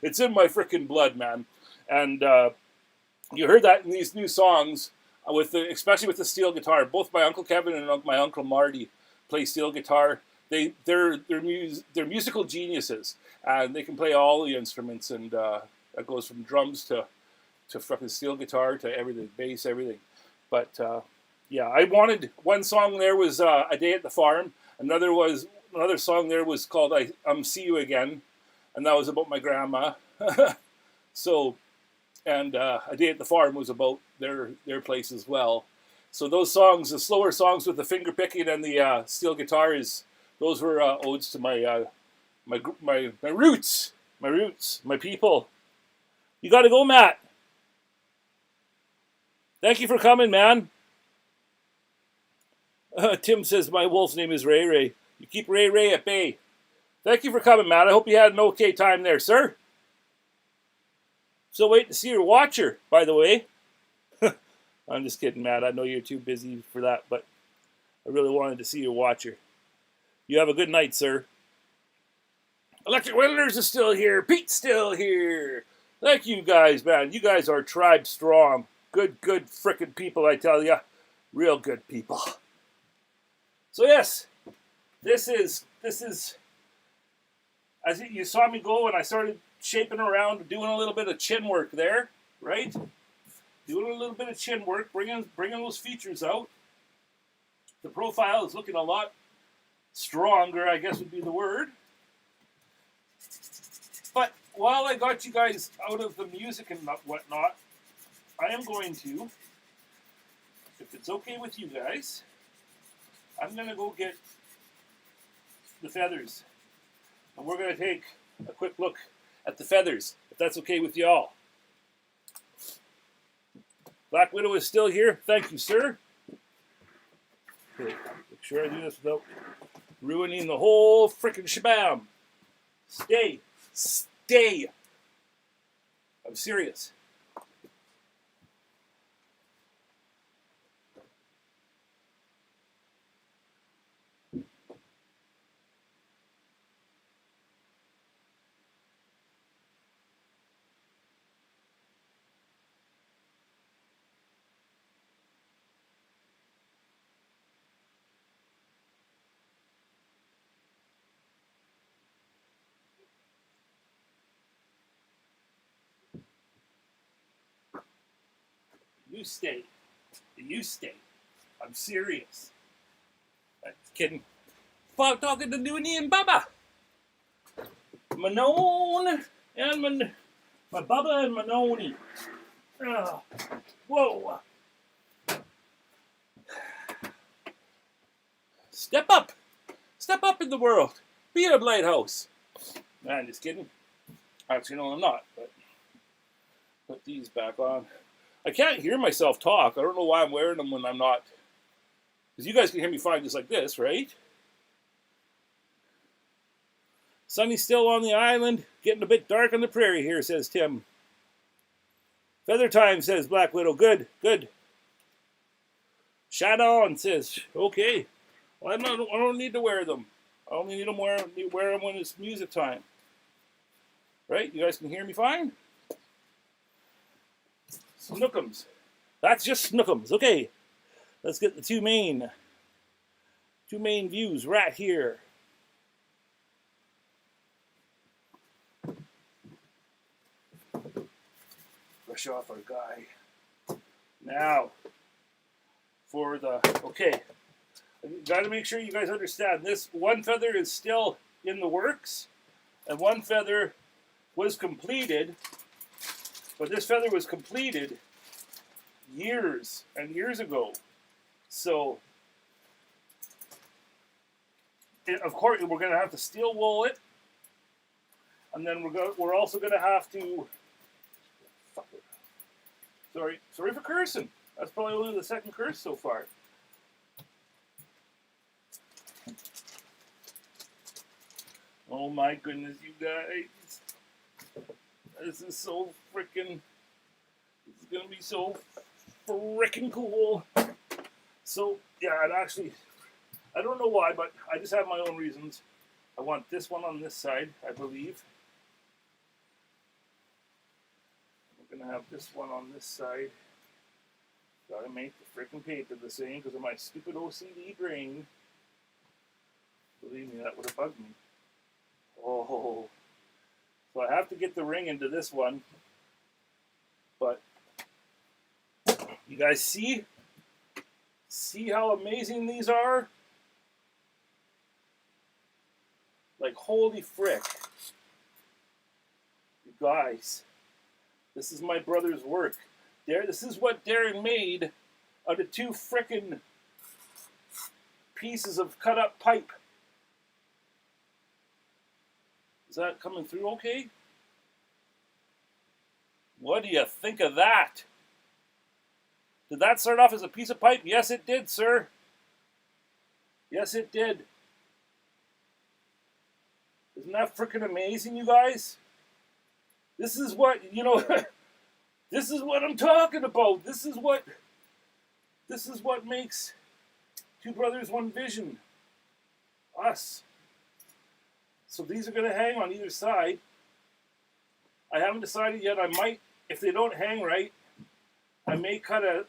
It's in my freaking blood, man. And you heard that in these new songs, especially with the steel guitar. Both my Uncle Kevin and my Uncle Marty play steel guitar. They're musical geniuses, and they can play all the instruments, and that goes from drums to fucking steel guitar to everything, bass, everything. But yeah, I wanted one song there was "A Day at the Farm." Another song there was called "See You Again," and that was about my grandma. So, and "A Day at the Farm" was about their place as well. So those songs, the slower songs with the finger picking and the steel guitars, those were odes to my roots, my people. You got to go, Matt. Thank you for coming, man. Tim says my wolf's name is Ray Ray. You keep Ray Ray at bay. Thank you for coming, Matt. I hope you had an okay time there, sir. So wait to see your watcher, by the way. I'm just kidding, Matt. I know you're too busy for that, but I really wanted to see your watcher. You have a good night, sir. Electric Whittlers is still here. Pete's still here. Thank you guys, man. You guys are tribe strong. Good frickin' people, I tell ya. Real good people. So yes, this is, as you saw me go and I started shaping around, doing a little bit of chin work there, right? Doing a little bit of chin work, bringing those features out. The profile is looking a lot stronger, I guess would be the word. But while I got you guys out of the music and whatnot, I am going to, if it's okay with you guys, I'm going to go get the feathers. And we're going to take a quick look at the feathers, if that's okay with y'all. Black Widow is still here. Thank you, sir. Okay, make sure I do this without ruining the whole frickin' shabam. Stay. I'm serious. You stay. You stay. I'm serious. I'm kidding. Fuck, talking to Dooney and Bubba. Manone and my Bubba and Manoni. Oh, whoa. Step up. Step up in the world. Be a lighthouse. Nah, I'm just kidding. Actually, no, I'm not. But put these back on. I can't hear myself talk. I don't know why I'm wearing them when I'm not. Because you guys can hear me fine just like this, right? Sunny still on the island. Getting a bit dark on the prairie here, says Tim. Feather time, says Black Widow. Good, good. Shadow on, says, okay. Well, I don't need to wear them. I only need to wear them when it's music time. Right? You guys can hear me fine? Snookums. That's just Snookums. Okay. Let's get the two main views right here. Brush off our guy. Now, for the, okay. Got to make sure you guys understand this. One feather is still in the works, and one feather was completed, but this feather was completed years and years ago. So, of course, we're going to have to steel wool it, and then we're also going to have to. Sorry for cursing. That's probably only the second curse so far. Oh my goodness, you guys. This is so freaking. This is going to be so freaking cool. So, yeah, it actually. I don't know why, but I just have my own reasons. I want this one on this side, I believe. We're going to have this one on this side. Gotta make the freaking paper the same because of my stupid OCD brain. Believe me, that would have bugged me. Oh, so I have to get the ring into this one, but you guys see how amazing these are? Like, holy frick. You guys, this is my brother's work. This is what Darren made out of two frickin' pieces of cut up pipe. Is that coming through okay? What do you think of that? Did that start off as a piece of pipe? Yes, it did, sir. Yes, it did. Isn't that freaking amazing, you guys? This is what, this is what I'm talking about. This is what makes Two Brothers, One Vision. Us. So these are going to hang on either side. I haven't decided yet. I might, if they don't hang right, I may cut a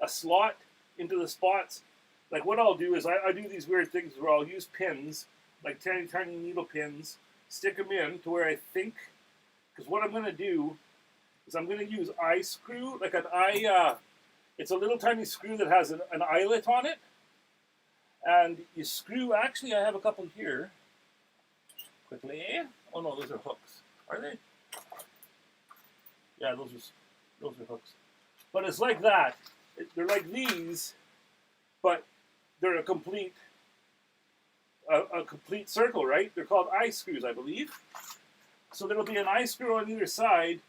slot into the spots. Like what I'll do is I do these weird things where I'll use pins, like tiny, tiny needle pins, stick them in to where I think, because what I'm going to do is I'm going to use eye screw, like it's a little tiny screw that has an eyelet on it. And you screw, actually I have a couple here. Quickly. Oh no, those are hooks. Are they? Yeah, those are hooks. But it's like that. They're like these, but they're a complete circle, right? They're called eye screws, I believe. So there'll be an eye screw on either side,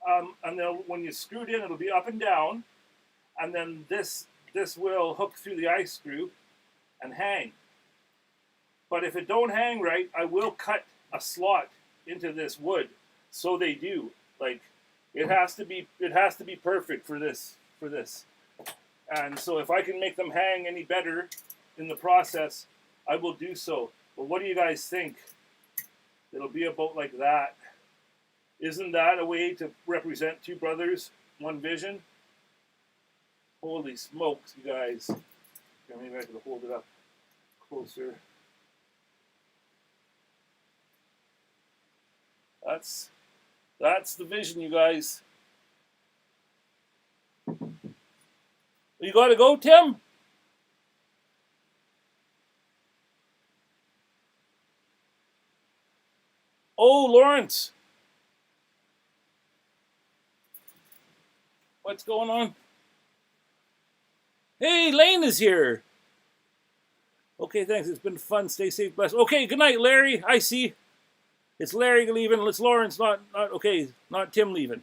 and then when you screw it in, it'll be up and down, and then this will hook through the eye screw and hang. But if it don't hang right, I will cut a slot into this wood. So they do. Like it has to be perfect for this. And so if I can make them hang any better in the process, I will do so. But what do you guys think? It'll be about like that. Isn't that a way to represent Two Brothers, One Vision? Holy smokes, you guys. Okay, maybe I could hold it up closer. That's the vision, you guys. You got to go, Tim? Oh, Lawrence. What's going on? Hey, Lane is here. Okay, thanks. It's been fun. Stay safe, blessed. Okay, good night, Larry. I see. It's Larry leaving. It's Lawrence, not okay, not Tim leaving.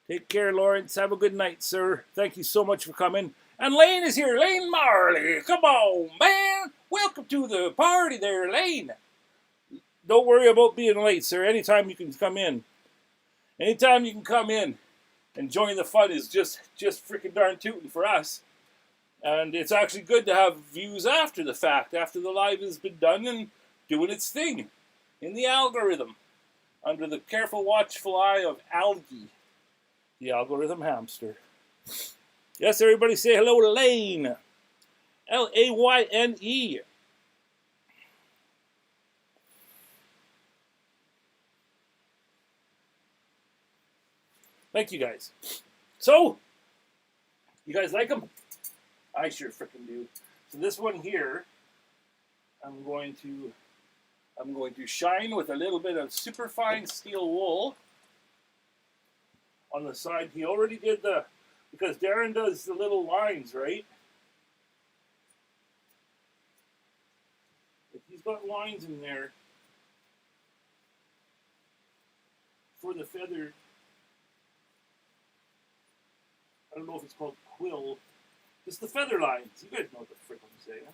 Take care, Lawrence. Have a good night, sir. Thank you so much for coming. And Lane is here. Lane Marley. Come on, man. Welcome to the party there, Lane. Don't worry about being late, sir. Anytime you can come in. Anytime you can come in and join the fun is just freaking darn tootin' for us. And it's actually good to have views after the fact, after the live has been done and doing its thing in the algorithm, under the careful watchful eye of Algie, the algorithm hamster. Yes, everybody say hello to Lane. Layne. Thank you, guys. So, you guys like them? I sure frickin' do. So this one here, I'm going to shine with a little bit of superfine steel wool on the side. He already did because Darren does the little lines, right? He's got lines in there for the feather. I don't know if it's called quill. Just the feather lines. You guys know what the frick I'm saying.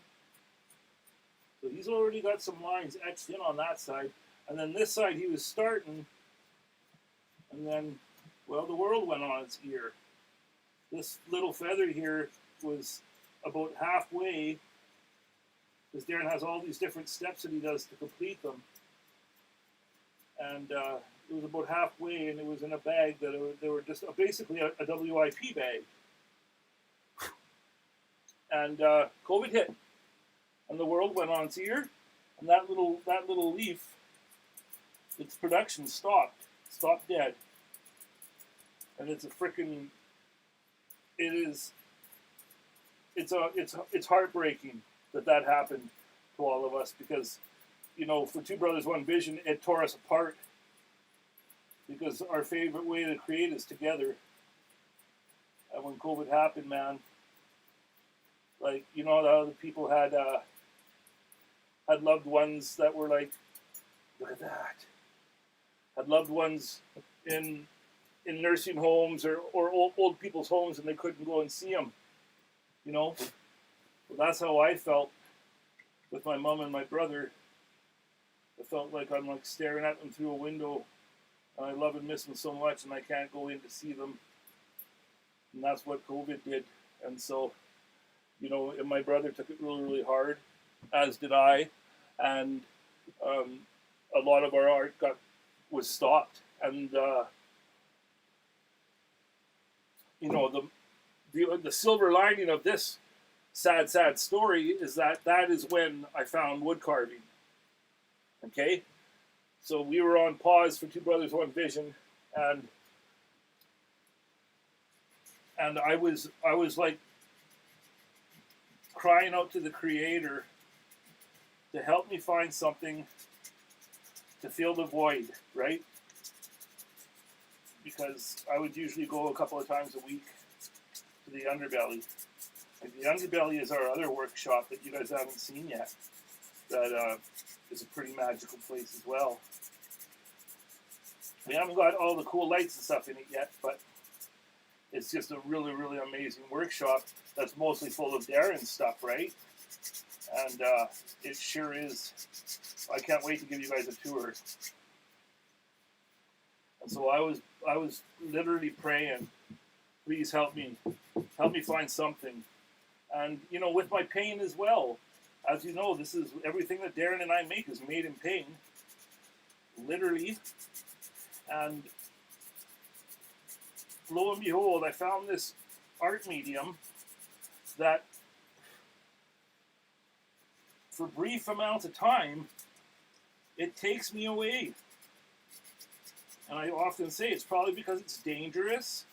So he's already got some lines etched in on that side. And then this side he was starting. And then, well, the world went on its ear. This little feather here was about halfway. Because Darren has all these different steps that he does to complete them. And it was about halfway, and it was in a bag that they were just basically a WIP bag. And COVID hit, and the world went on its ear, and that little leaf, its production stopped dead, and it's a freaking, it's heartbreaking that happened to all of us, because, you know, for Two Brothers One Vision, it tore us apart, because our favorite way to create is together. And when COVID happened, man, like, you know how the people had loved ones that were like, look at that. Had loved ones in nursing homes or old people's homes, and they couldn't go and see them. You know? Well, that's how I felt with my mom and my brother. I felt like I'm like staring at them through a window, and I love and miss them so much, and I can't go in to see them. And that's what COVID did. And so, you know, and my brother took it really, really hard, as did I. And a lot of our art was stopped. And, you know, the silver lining of this sad, sad story is that is when I found wood carving. Okay? So we were on pause for Two Brothers One Vision, and I was like crying out to the Creator to help me find something to fill the void, right? Because I would usually go a couple of times a week to the Underbelly. Like, the Underbelly is our other workshop that you guys haven't seen yet. That is a pretty magical place as well. We haven't got all the cool lights and stuff in it yet, but it's just a really, really amazing workshop that's mostly full of Darren's stuff, right? And it sure is. I can't wait to give you guys a tour. And so I was literally praying, please help me find something. And, you know, with my pain as well. As you know, this is everything that Darren and I make is made in pain, literally. And lo and behold, I found this art medium that, for brief amounts of time, it takes me away. And I often say it's probably because it's dangerous,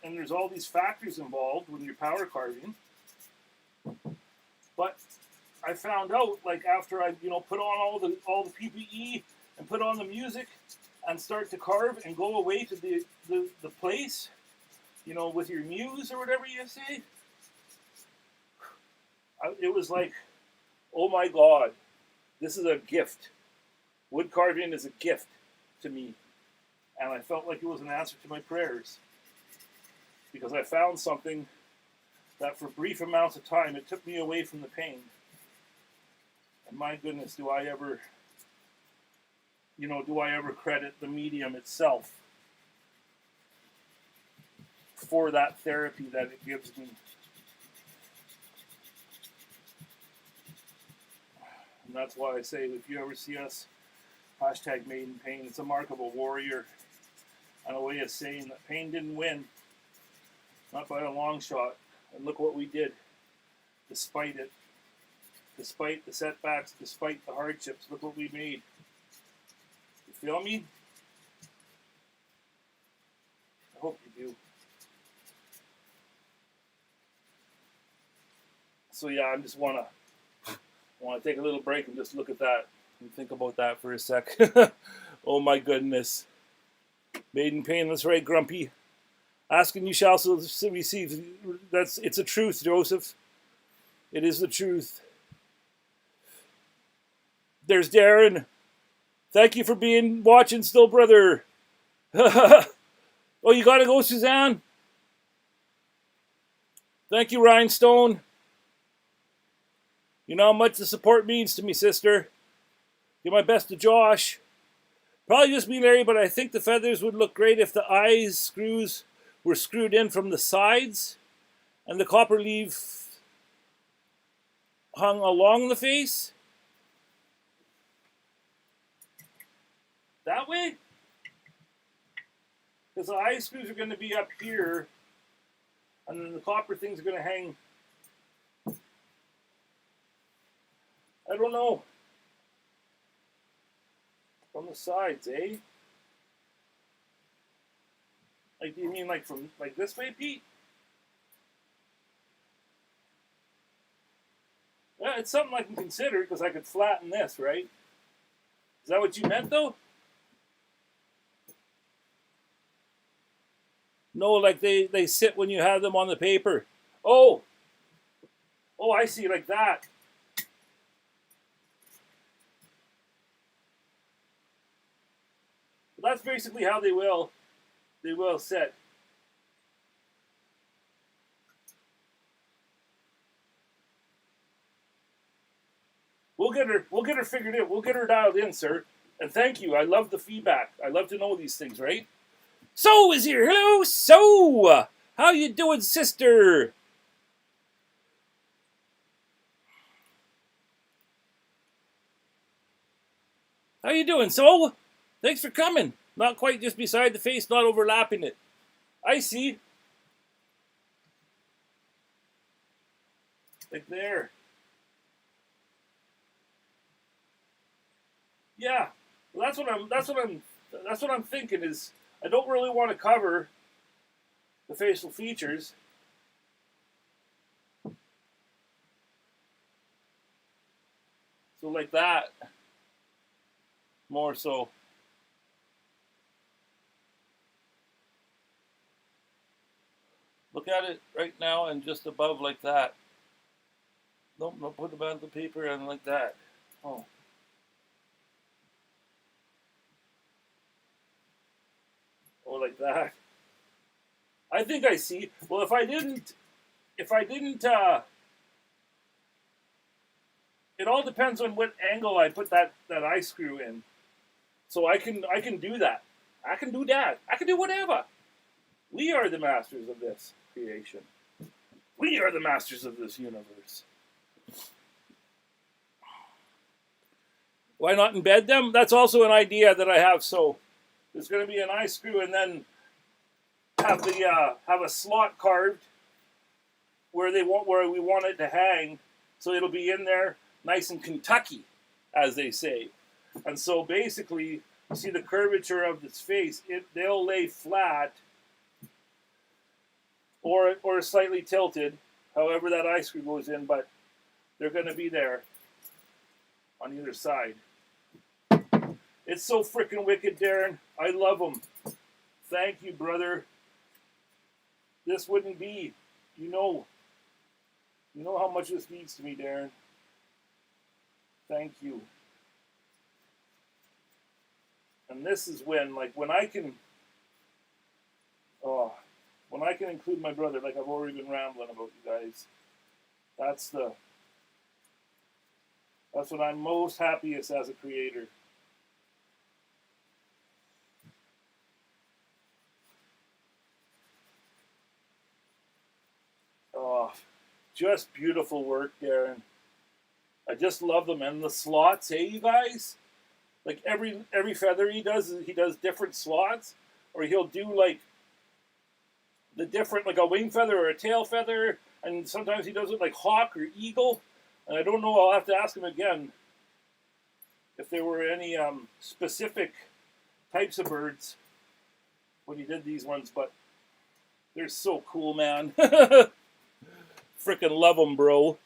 and there's all these factors involved when you're power carving. But I found out, like, after I, put on all the PPE and put on the music and start to carve and go away to the place, with your muse or whatever you say, it was like, oh my God, this is a gift. Wood carving is a gift to me. And I felt like it was an answer to my prayers. Because I found something that for brief amounts of time, it took me away from the pain. And my goodness, do I ever credit the medium itself for that therapy that it gives me. And that's why I say, if you ever see us, hashtag Made in Pain, it's a mark of a warrior and a way of saying that pain didn't win. Not by a long shot. And look what we did. Despite it. Despite the setbacks, despite the hardships, look what we made. You feel me? I hope you do. So yeah, I just want to take a little break and just look at that and think about that for a sec. Oh my goodness. Made in Pain, that's right, Grumpy. Asking you shall receive. It's a truth, Joseph. It is the truth. There's Darren. Thank you for watching still, brother. Oh, you gotta go, Suzanne? Thank you, Rhinestone. You know how much the support means to me, sister. Give my best to Josh. Probably just me, Larry, but I think the feathers would look great if the eyes screws were screwed in from the sides and the copper leaf hung along the face. That way? Because the eye screws are going to be up here and then the copper things are going to hang. I don't know. From the sides, eh? Like, do you mean like from like this way, Pete? Yeah, it's something I can consider because I could flatten this, right? Is that what you meant, though? No, like they sit when you have them on the paper. Oh, I see, like that. That's basically how they will set. We'll get her figured in. We'll get her dialed in, sir. And thank you. I love the feedback. I love to know these things, right? So is here. Hello, So. How you doing, sister? How you doing, So? Thanks for coming. Not quite just beside the face, not overlapping it. I see. Like there. Yeah. Well, that's what I'm thinking is I don't really want to cover the facial features. So like that. More so. Look at it right now and just above like that. Nope, no, put the band of paper and like that. Oh. Oh, like that. I think I see. Well, if I didn't, it all depends on what angle I put that eye screw in. So I can do that. I can do that. I can do whatever. We are the masters of this creation. We are the masters of this universe. Why not embed them? That's also an idea that I have. So there's going to be an eye screw, and then have a slot carved where we want it to hang, so it'll be in there nice and Kentucky, as they say. And so basically, you see the curvature of this face. They'll lay flat or slightly tilted, however that eye screw goes in, but they're going to be there on either side. It's so freaking wicked, Darren. I love them. Thank you, brother. This wouldn't be, you know how much this means to me, Darren. Thank you. And this is when I can include my brother, like I've already been rambling about, you guys. That's when I'm most happiest as a creator. Oh, just beautiful work, Darren. I just love them. And the slots, hey, you guys? Like every feather he does different slots, or he'll do like the different, like a wing feather or a tail feather, and sometimes he does it like hawk or eagle. And I don't know, I'll have to ask him again if there were any specific types of birds when he did these ones, but they're so cool, man. Freaking love them, bro.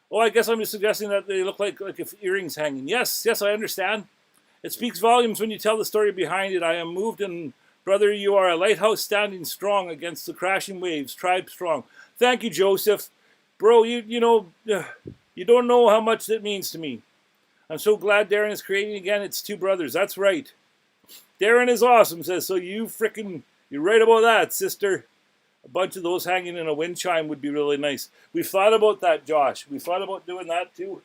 Oh, I guess I'm just suggesting that they look like if earrings hanging. Yes, I understand. It speaks volumes when you tell the story behind it. I am moved, and brother, you are a lighthouse standing strong against the crashing waves. Tribe strong. Thank you, Joseph. Bro, you don't know how much that means to me. I'm so glad Darren is creating again. It's two brothers. That's right. Darren is awesome, says, so you're right about that, sister. A bunch of those hanging in a wind chime would be really nice. We've thought about that, Josh. We've thought about doing that too.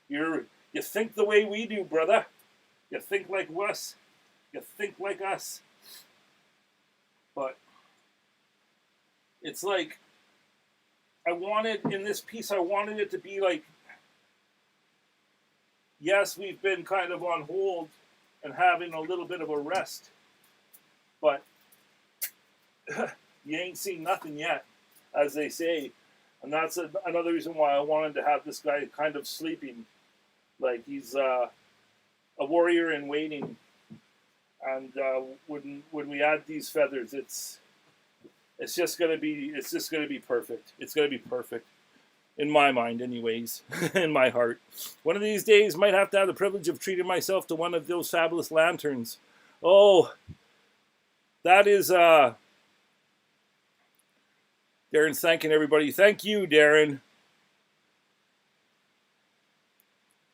You think the way we do, brother. You think like us. You think like us. But it's like, in this piece, I wanted it to be like, yes, we've been kind of on hold and having a little bit of a rest. But you ain't seen nothing yet, as they say. And that's another reason why I wanted to have this guy kind of sleeping. Like he's a warrior in waiting. And when we add these feathers, it's just gonna be perfect. It's gonna be perfect. In my mind, anyways. In my heart. One of these days, might have to have the privilege of treating myself to one of those fabulous lanterns. Oh, that is... Darren's thanking everybody. Thank you, Darren.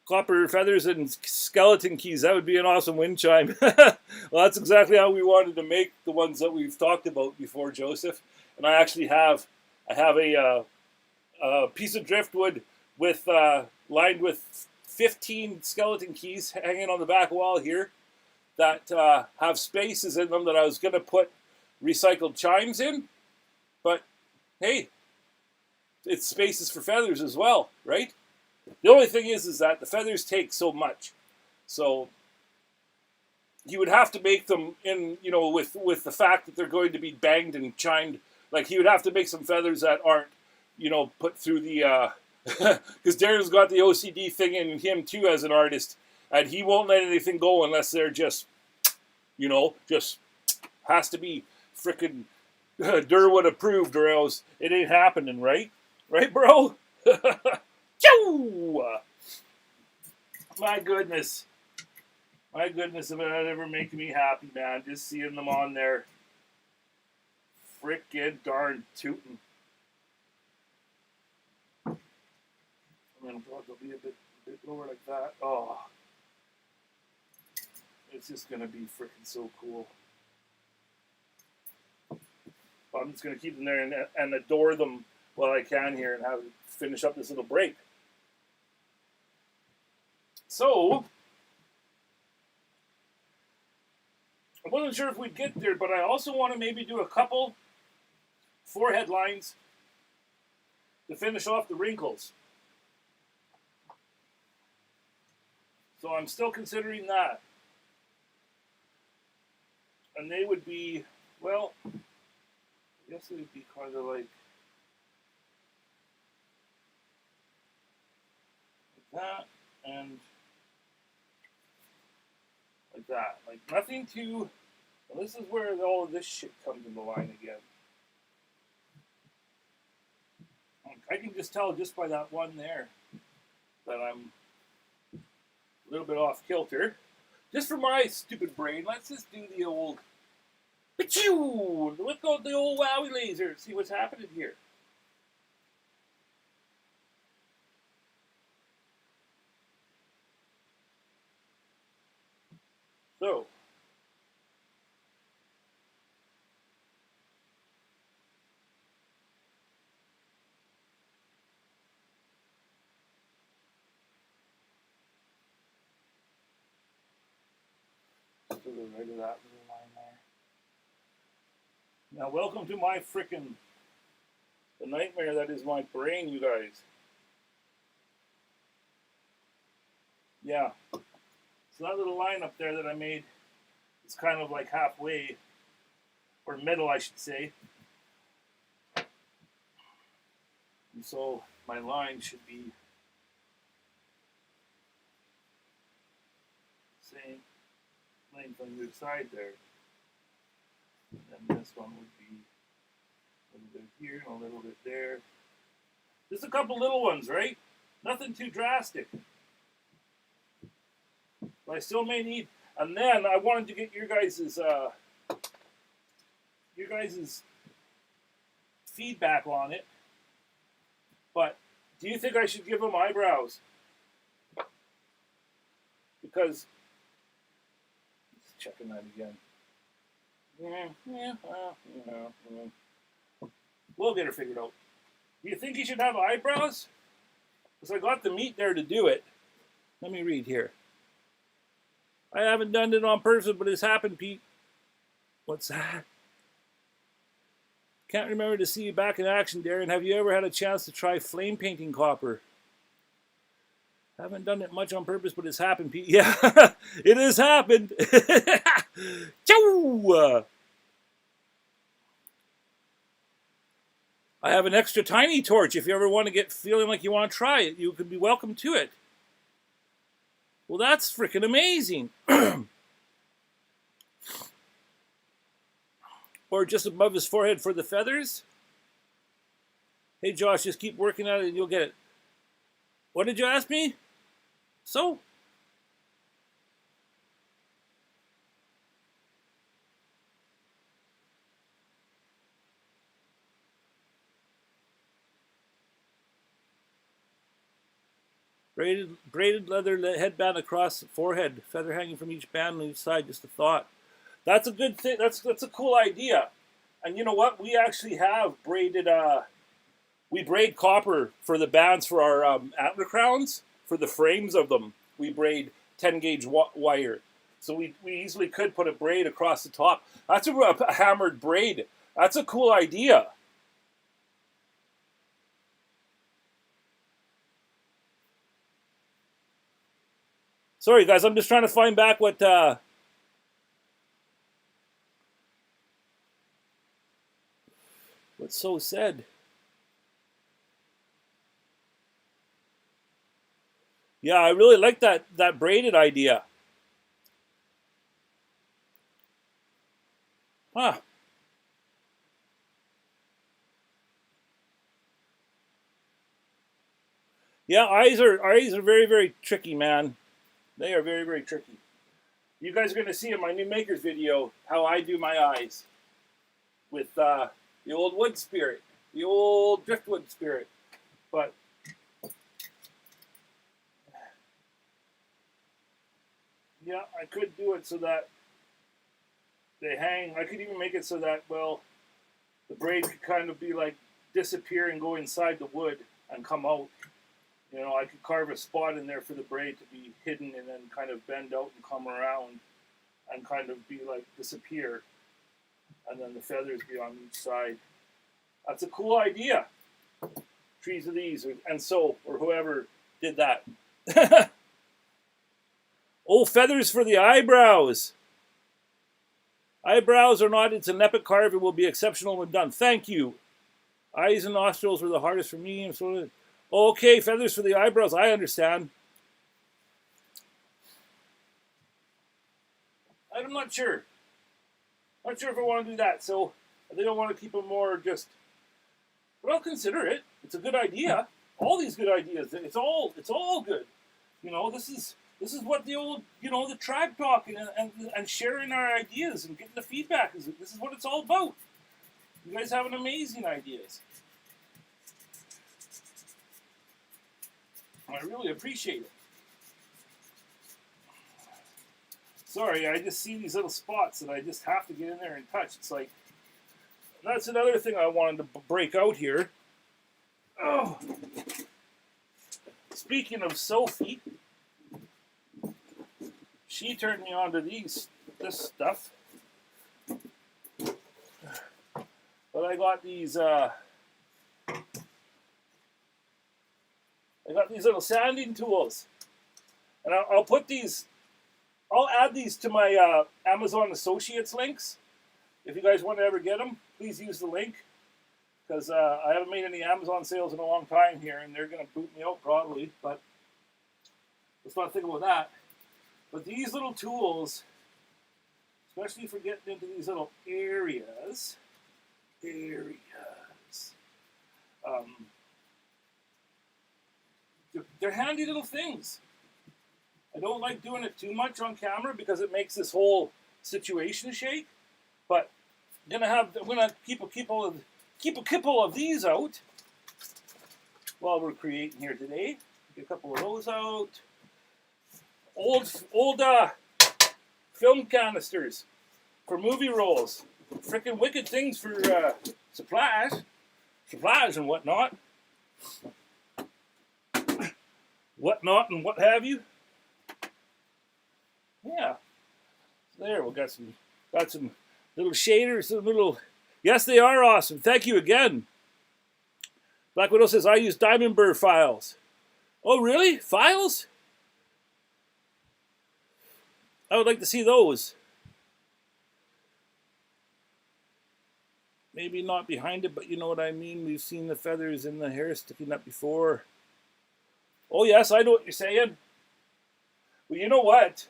Copper feathers and skeleton keys. That would be an awesome wind chime. Well, that's exactly how we wanted to make the ones that we've talked about before, Joseph. And I actually have a piece of driftwood with lined with 15 skeleton keys hanging on the back wall here that have spaces in them that I was going to put recycled chimes in. But hey, it's spaces for feathers as well, right? The only thing is that the feathers take so much. So he would have to make them in, with the fact that they're going to be banged and chimed. Like he would have to make some feathers that aren't, put through the, because Darren's got the OCD thing in him too as an artist. And he won't let anything go unless they're just has to be frickin' Durwood approved, or else it ain't happening, right? Right, bro? My goodness. My goodness, if it ever make me happy, man. Just seeing them on there. Frickin' darn tootin'. I'm going to be a bit lower like that. Oh. It's just going to be frickin' so cool. I'm just going to keep them there and adore them while I can here and have finish up this little break. So, I wasn't sure if we'd get there, but I also want to maybe do a couple forehead lines to finish off the wrinkles. So I'm still considering that. And they would be, well... I guess it would be kind of like that and like that. Like nothing too And this is where all of this shit comes into line again. I can just tell just by that one there that I'm a little bit off kilter. Just for my stupid brain, let's just do the old Pachoo! Let's go with the old Wowwy laser, see what's happening here. So, just to the right of that little line there. Now, welcome to my frickin' the nightmare that is my brain, you guys. Yeah. So that little line up there that I made is kind of like halfway, or middle, I should say. And so my line should be same length on either side there. And this one would be a little bit here and a little bit there. Just a couple little ones, right? Nothing too drastic. But I still may need, and then I wanted to get your guys's feedback on it. But do you think I should give them eyebrows? Because, just checking that again. We'll get her figured out. Do you think he should have eyebrows? Because I got the meat there to do it. Let me read here. I haven't done it on purpose, but it's happened, Pete. What's that? Can't remember to see you back in action, Darren. Have you ever had a chance to try flame painting copper? Haven't done it much on purpose, but it's happened, Pete. Yeah, it has happened. Chow! I have an extra tiny torch. If you ever want to get feeling like you want to try it, you could be welcome to it. Well, that's freaking amazing. Or just above his forehead for the feathers. Hey, Josh, just keep working at it and you'll get it. What did you ask me? So? Braided leather headband across the forehead, feather hanging from each band on each side. Just a thought. That's a good thing. That's a cool idea. And you know what? We actually have braided. We braid copper for the bands for our antler crowns. For the frames of them, we braid 10 gauge wire. So we easily could put a braid across the top. That's a hammered braid. That's a cool idea. Sorry, guys, I'm just trying to find back what So said. Yeah, I really like that braided idea. Huh. Yeah, eyes are very, very tricky, man. They are very, very tricky. You guys are going to see in my new Makers video how I do my eyes with the old wood spirit, the old driftwood spirit. But yeah, I could do it so that they hang. I could even make it so that, well, the braid could kind of be like disappear and go inside the wood and come out. You know, I could carve a spot in there for the braid to be hidden and then kind of bend out and come around and kind of be like disappear. And then the feathers be on each side. That's a cool idea. Trees of these, or whoever did that. Oh, feathers for the eyebrows. Eyebrows are not, it's an epic carve. It will be exceptional when done. Thank you. Eyes and nostrils were the hardest for me. Okay, feathers for the eyebrows. I understand. I'm not sure. Not sure if I want to do that, so I think I want to keep them more just, but I'll consider it. It's a good idea. All these good ideas, it's all good. You know, this is what the old, you know, the tribe talking and sharing our ideas and getting the feedback. This is what it's all about. You guys have amazing ideas. I really appreciate it. Sorry, I just see these little spots that I just have to get in there and touch. It's like, that's another thing I wanted to break out here. Oh. Speaking of Sophie, she turned me on to this stuff. But I got these little sanding tools, and I'll put these. I'll add these to my Amazon Associates links. If you guys want to ever get them, please use the link, because I haven't made any Amazon sales in a long time here, and they're going to boot me out probably. But let's not think about that. But these little tools, especially for getting into these little areas. They're handy little things. I don't like doing it too much on camera because it makes this whole situation shake. But I'm gonna keep a couple of these out while we're creating here today. Get a couple of those out. Old film canisters for movie rolls. Freaking wicked things for supplies and whatnot and what have you. Yeah, there we got some little shaders, some little. Yes, they are awesome. Thank you again. Black Widow says I use Diamond Burr files. Oh, really? Files? I would like to see those. Maybe not behind it, but you know what I mean. We've seen the feathers in the hair sticking up before. Oh, yes, I know what you're saying. Well, you know what?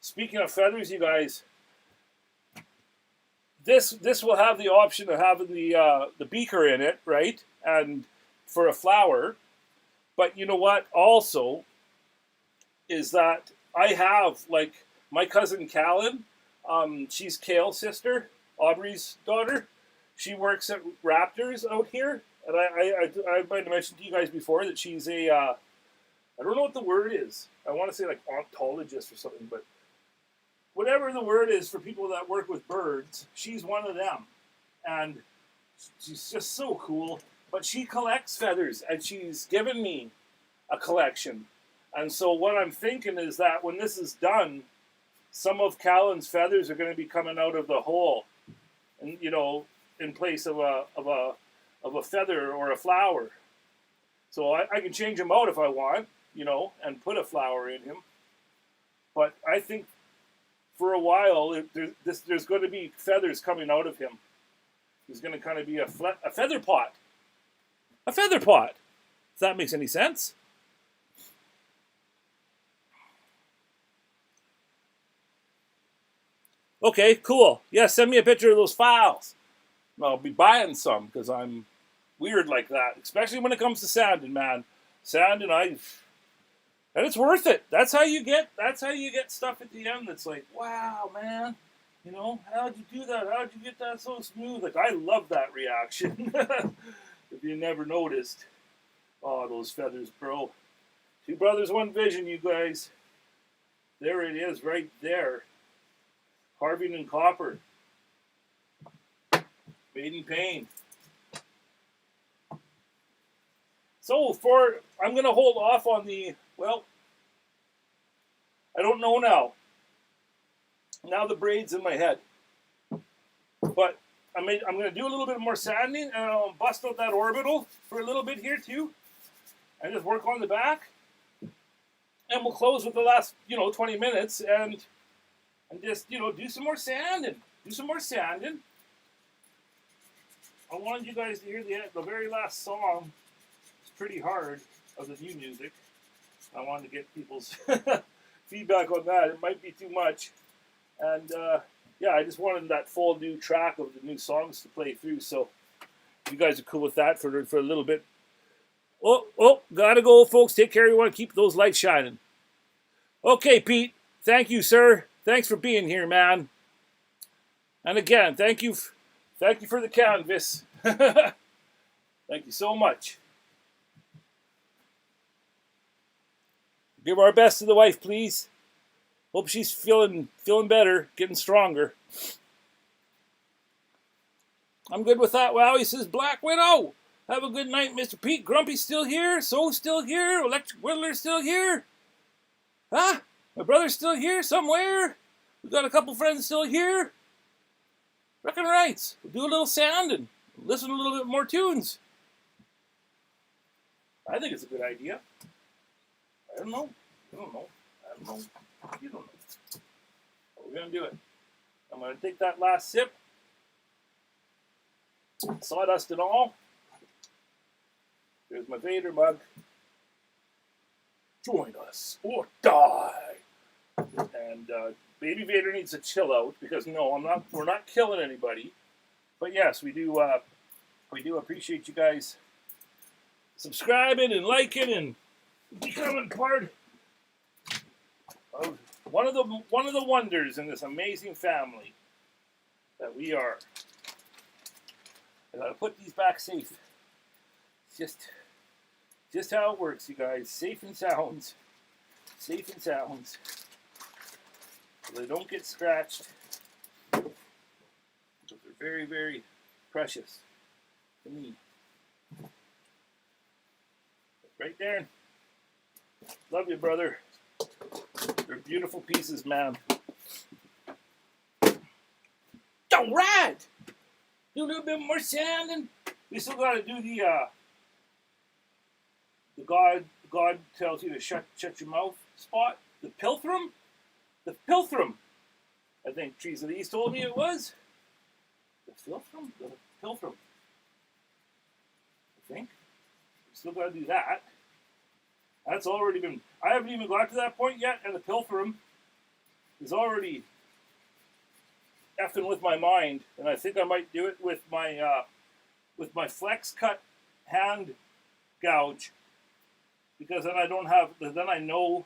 Speaking of feathers, you guys, this will have the option of having the beaker in it, right? And for a flower. But you know what? Also, is that I have, like, my cousin Callan, she's Kale's sister, Aubrey's daughter. She works at Raptors out here, and I might have mentioned to you guys before that she's a, I don't know what the word is. I want to say like ontologist or something, but whatever the word is for people that work with birds, she's one of them. And she's just so cool. But she collects feathers, and she's given me a collection. And so what I'm thinking is that when this is done, some of Callan's feathers are going to be coming out of the hole, and you know, in place of a feather or a flower. So I can change him out if I want, you know, and put a flower in him. But I think for a while there's going to be feathers coming out of him. He's going to kind of be a feather pot. A feather pot. If that makes any sense. Okay, cool. Yeah, send me a picture of those files. I'll be buying some because I'm weird like that, especially when it comes to sanding, man. Sanding, and it's worth it. That's how you get stuff at the end that's like, wow, man. You know, how'd you do that? How'd you get that so smooth? Like, I love that reaction. If you never noticed. Oh, those feathers, bro. Two brothers, one vision, you guys. There it is, right there. Carving in copper. Made in pain. So I'm going to hold off on well, I don't know now. Now the braid's in my head. But I'm going to do a little bit more sanding, and I'll bust out that orbital for a little bit here too. And just work on the back. And we'll close with the last, 20 minutes and just, do some more sanding. Do some more sanding. I wanted you guys to hear the very last song. It's pretty hard of the new music. I wanted to get people's feedback on that. It might be too much. And yeah, I just wanted that full new track of the new songs to play through. So if you guys are cool with that for a little bit. Oh, gotta go, folks. Take care. You want to keep those lights shining. Okay, Pete. Thank you, sir. Thanks for being here, man. And again, thank you for the canvas. Thank you so much. Give our best to the wife, please. Hope she's feeling better, getting stronger. I'm good with that. Wow, he says Black Widow. Have a good night, Mr. Pete. Grumpy's still here. So's still here. Electric Whittler's still here. Huh? My brother's still here somewhere. We got a couple friends still here. Reckon right. We'll do a little sound and listen to a little bit more tunes. I think it's a good idea. I don't know. You don't know. But we're going to do it. I'm going to take that last sip. Sawdust and all. Here's my Vader mug. Join us or die. And Baby Vader needs to chill out because no, we're not killing anybody. But yes, we do appreciate you guys subscribing and liking and becoming part of one of the wonders in this amazing family that we are. I gotta put these back safe. It's just how it works, you guys. Safe and sound. Safe and sound. So they don't get scratched. But they're very, very precious to me. Right there. Love you, brother. They're beautiful pieces, man. All right. Do a little bit more sanding. We still got to do the God tells you to shut your mouth spot. The Pilthrum. The Pilthrum. I think Trees of the East told me it was. The Pilthrum? The Pilthrum. I think. We still got to do that. That's already been... I haven't even got to that point yet, and the Pilthrum is already effing with my mind, and I think I might do it with my flex cut hand gouge, because then I don't have... Then I know...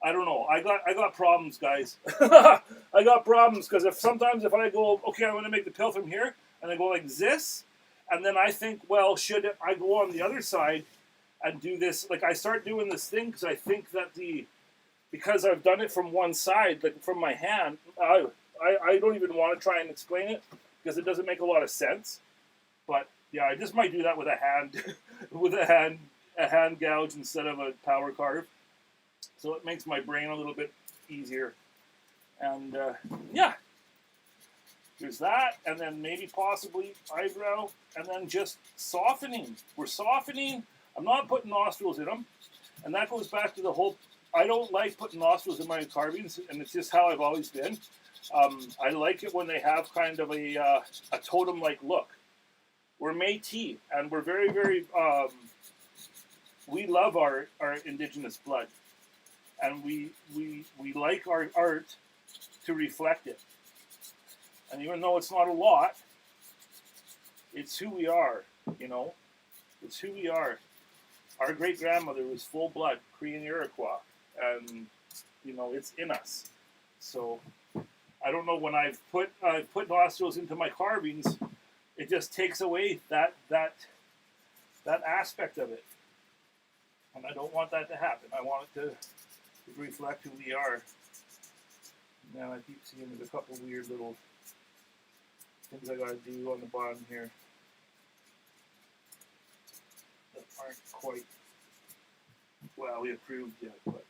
I don't know. I got problems, guys. I got problems, because sometimes if I go, okay, I'm going to make the Pilthrum here, and I go like this, and then I think, well, should I go on the other side and do this? Like, I start doing this thing because I think that because I've done it from one side, like from my hand, I don't even want to try and explain it because it doesn't make a lot of sense. But yeah, I just might do that with a hand, a hand gouge instead of a power carve. So it makes my brain a little bit easier. And yeah, there's that, and then maybe possibly eyebrow, and then just softening. We're softening. I'm not putting nostrils in them, and that goes back to the whole, I don't like putting nostrils in my carvings, and it's just how I've always been. I like it when they have kind of a totem-like look. We're Métis, and we're very, very, we love our indigenous blood, and we like our art to reflect it. And even though it's not a lot, it's who we are, you know? It's who we are. Our great-grandmother was full-blood Korean Iroquois, and, you know, it's in us. So, I don't know, when I've put nostrils into my carvings, it just takes away that aspect of it. And I don't want that to happen. I want it to reflect who we are. Now I keep seeing there's a couple weird little things I gotta do on the bottom here that aren't quite well approved yet, but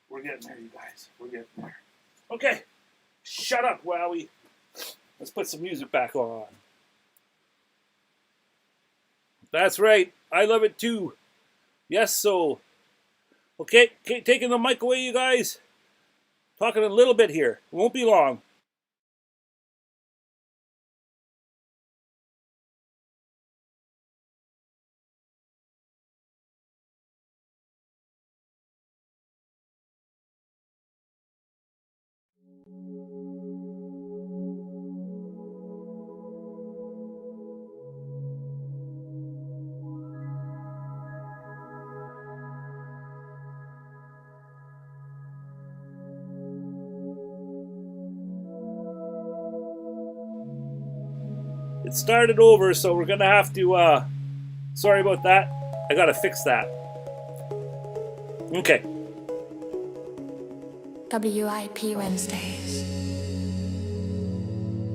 we're getting there, you guys. We're getting there. Okay, shut up, Wowie. Let's put some music back on. That's right. I love it too. Yes, so. Okay, taking the mic away, you guys. Talking a little bit here. It won't be long. It started over, so we're gonna have to, sorry about that. I gotta fix that. Okay. WIP Wednesdays.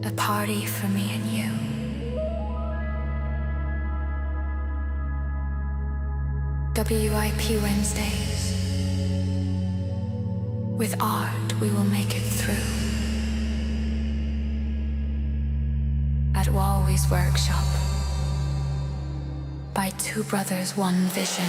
A party for me and you. WIP Wednesdays. With art, we will make it through. At Wowwy'z Workshop. By two brothers, one vision.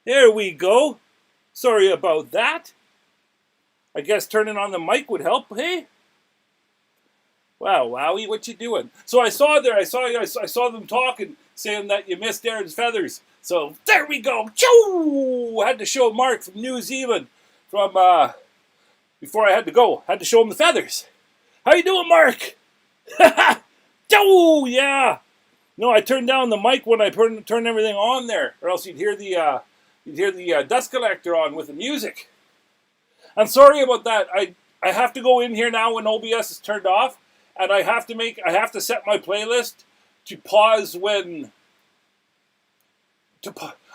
There we go. Sorry about that. I guess turning on the mic would help, hey? Wow, Wowie, what you doing? So I saw them talking, saying that you missed Darren's feathers. So there we go. Choo! Had to show Mark from New Zealand from before I had to go. Had to show him the feathers. How you doing, Mark? Choo! Yeah. No, I turned down the mic when I turned everything on there, or else you'd hear the dust collector on with the music. I'm sorry about that. I have to go in here now when OBS is turned off, and I have to set my playlist to pause when.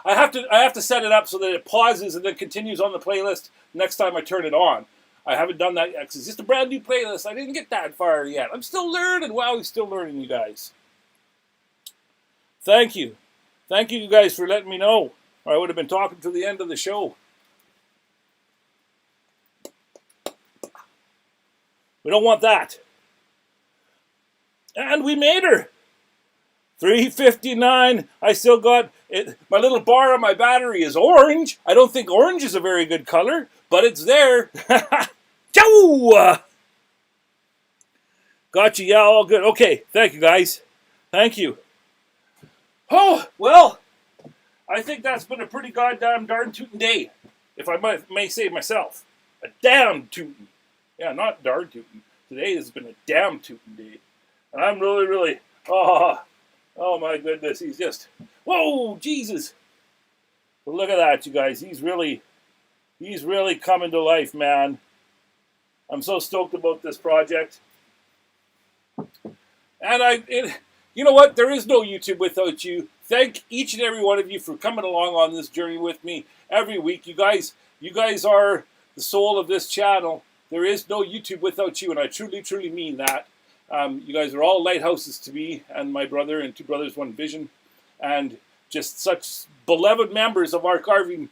I have to set it up so that it pauses and then continues on the playlist next time I turn it on. I haven't done that yet because it's just a brand new playlist. I didn't get that far yet. I'm still learning. Wow, he's still learning, you guys. Thank you. Thank you guys for letting me know. Or I would have been talking to the end of the show. We don't want that. And we made her. 359. I still got it. My little bar on my battery is orange. I don't think orange is a very good color, but it's there. Joe! Got you. Yeah, all good. Okay. Thank you, guys. Thank you. Oh, well, I think that's been a pretty goddamn darn tootin' day, if I may say myself. A damn tootin'. Yeah, not darn tootin'. Today has been a damn tootin' day. And I'm really, oh my goodness, he's just, whoa, Jesus. But look at that, you guys. He's really coming to life, man. I'm so stoked about this project. And you know what? There is no YouTube without you. Thank each and every one of you for coming along on this journey with me every week. You guys are the soul of this channel. There is no YouTube without you, and I truly mean that. You guys are all lighthouses to me and my brother and Two Brothers One Vision, and just such beloved members of our carving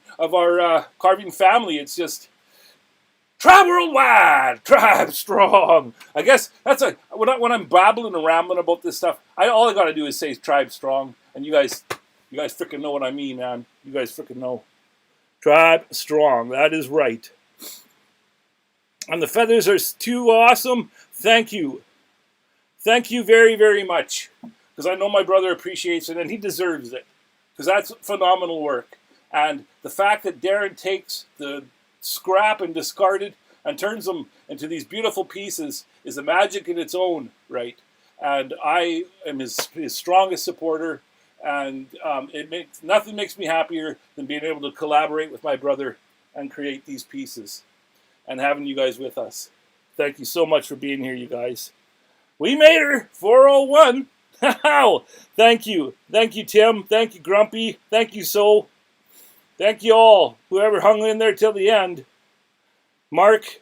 family. It's just tribe worldwide, tribe strong. I guess that's when I'm babbling and rambling about this stuff. All I gotta do is say tribe strong, and you guys freaking know what I mean, man. You guys freaking know. Tribe strong. That is right. And the feathers are too awesome. Thank you. Thank you very, very much. Because I know my brother appreciates it, and he deserves it. Because that's phenomenal work. And the fact that Darren takes the scrap and discard it and turns them into these beautiful pieces is a magic in its own right. And I am his strongest supporter. And nothing makes me happier than being able to collaborate with my brother and create these pieces. And having you guys with us. Thank you so much for being here, you guys. We made her! 401! Thank you. Thank you, Tim. Thank you, Grumpy. Thank you, So. Thank you all. Whoever hung in there till the end. Mark,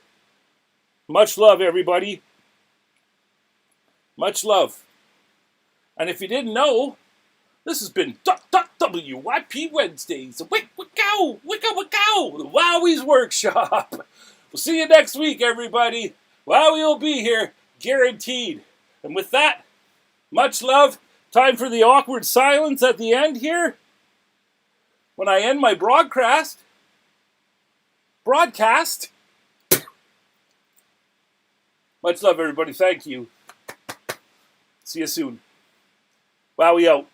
much love, everybody. Much love. And if you didn't know, this has been WIP Wednesdays. Wickow! The Wowwy'z Workshop. We'll see you next week, everybody. Wowie will be here, guaranteed. And with that, much love. Time for the awkward silence at the end here. When I end my broadcast. Much love, everybody. Thank you. See you soon. Wowie out.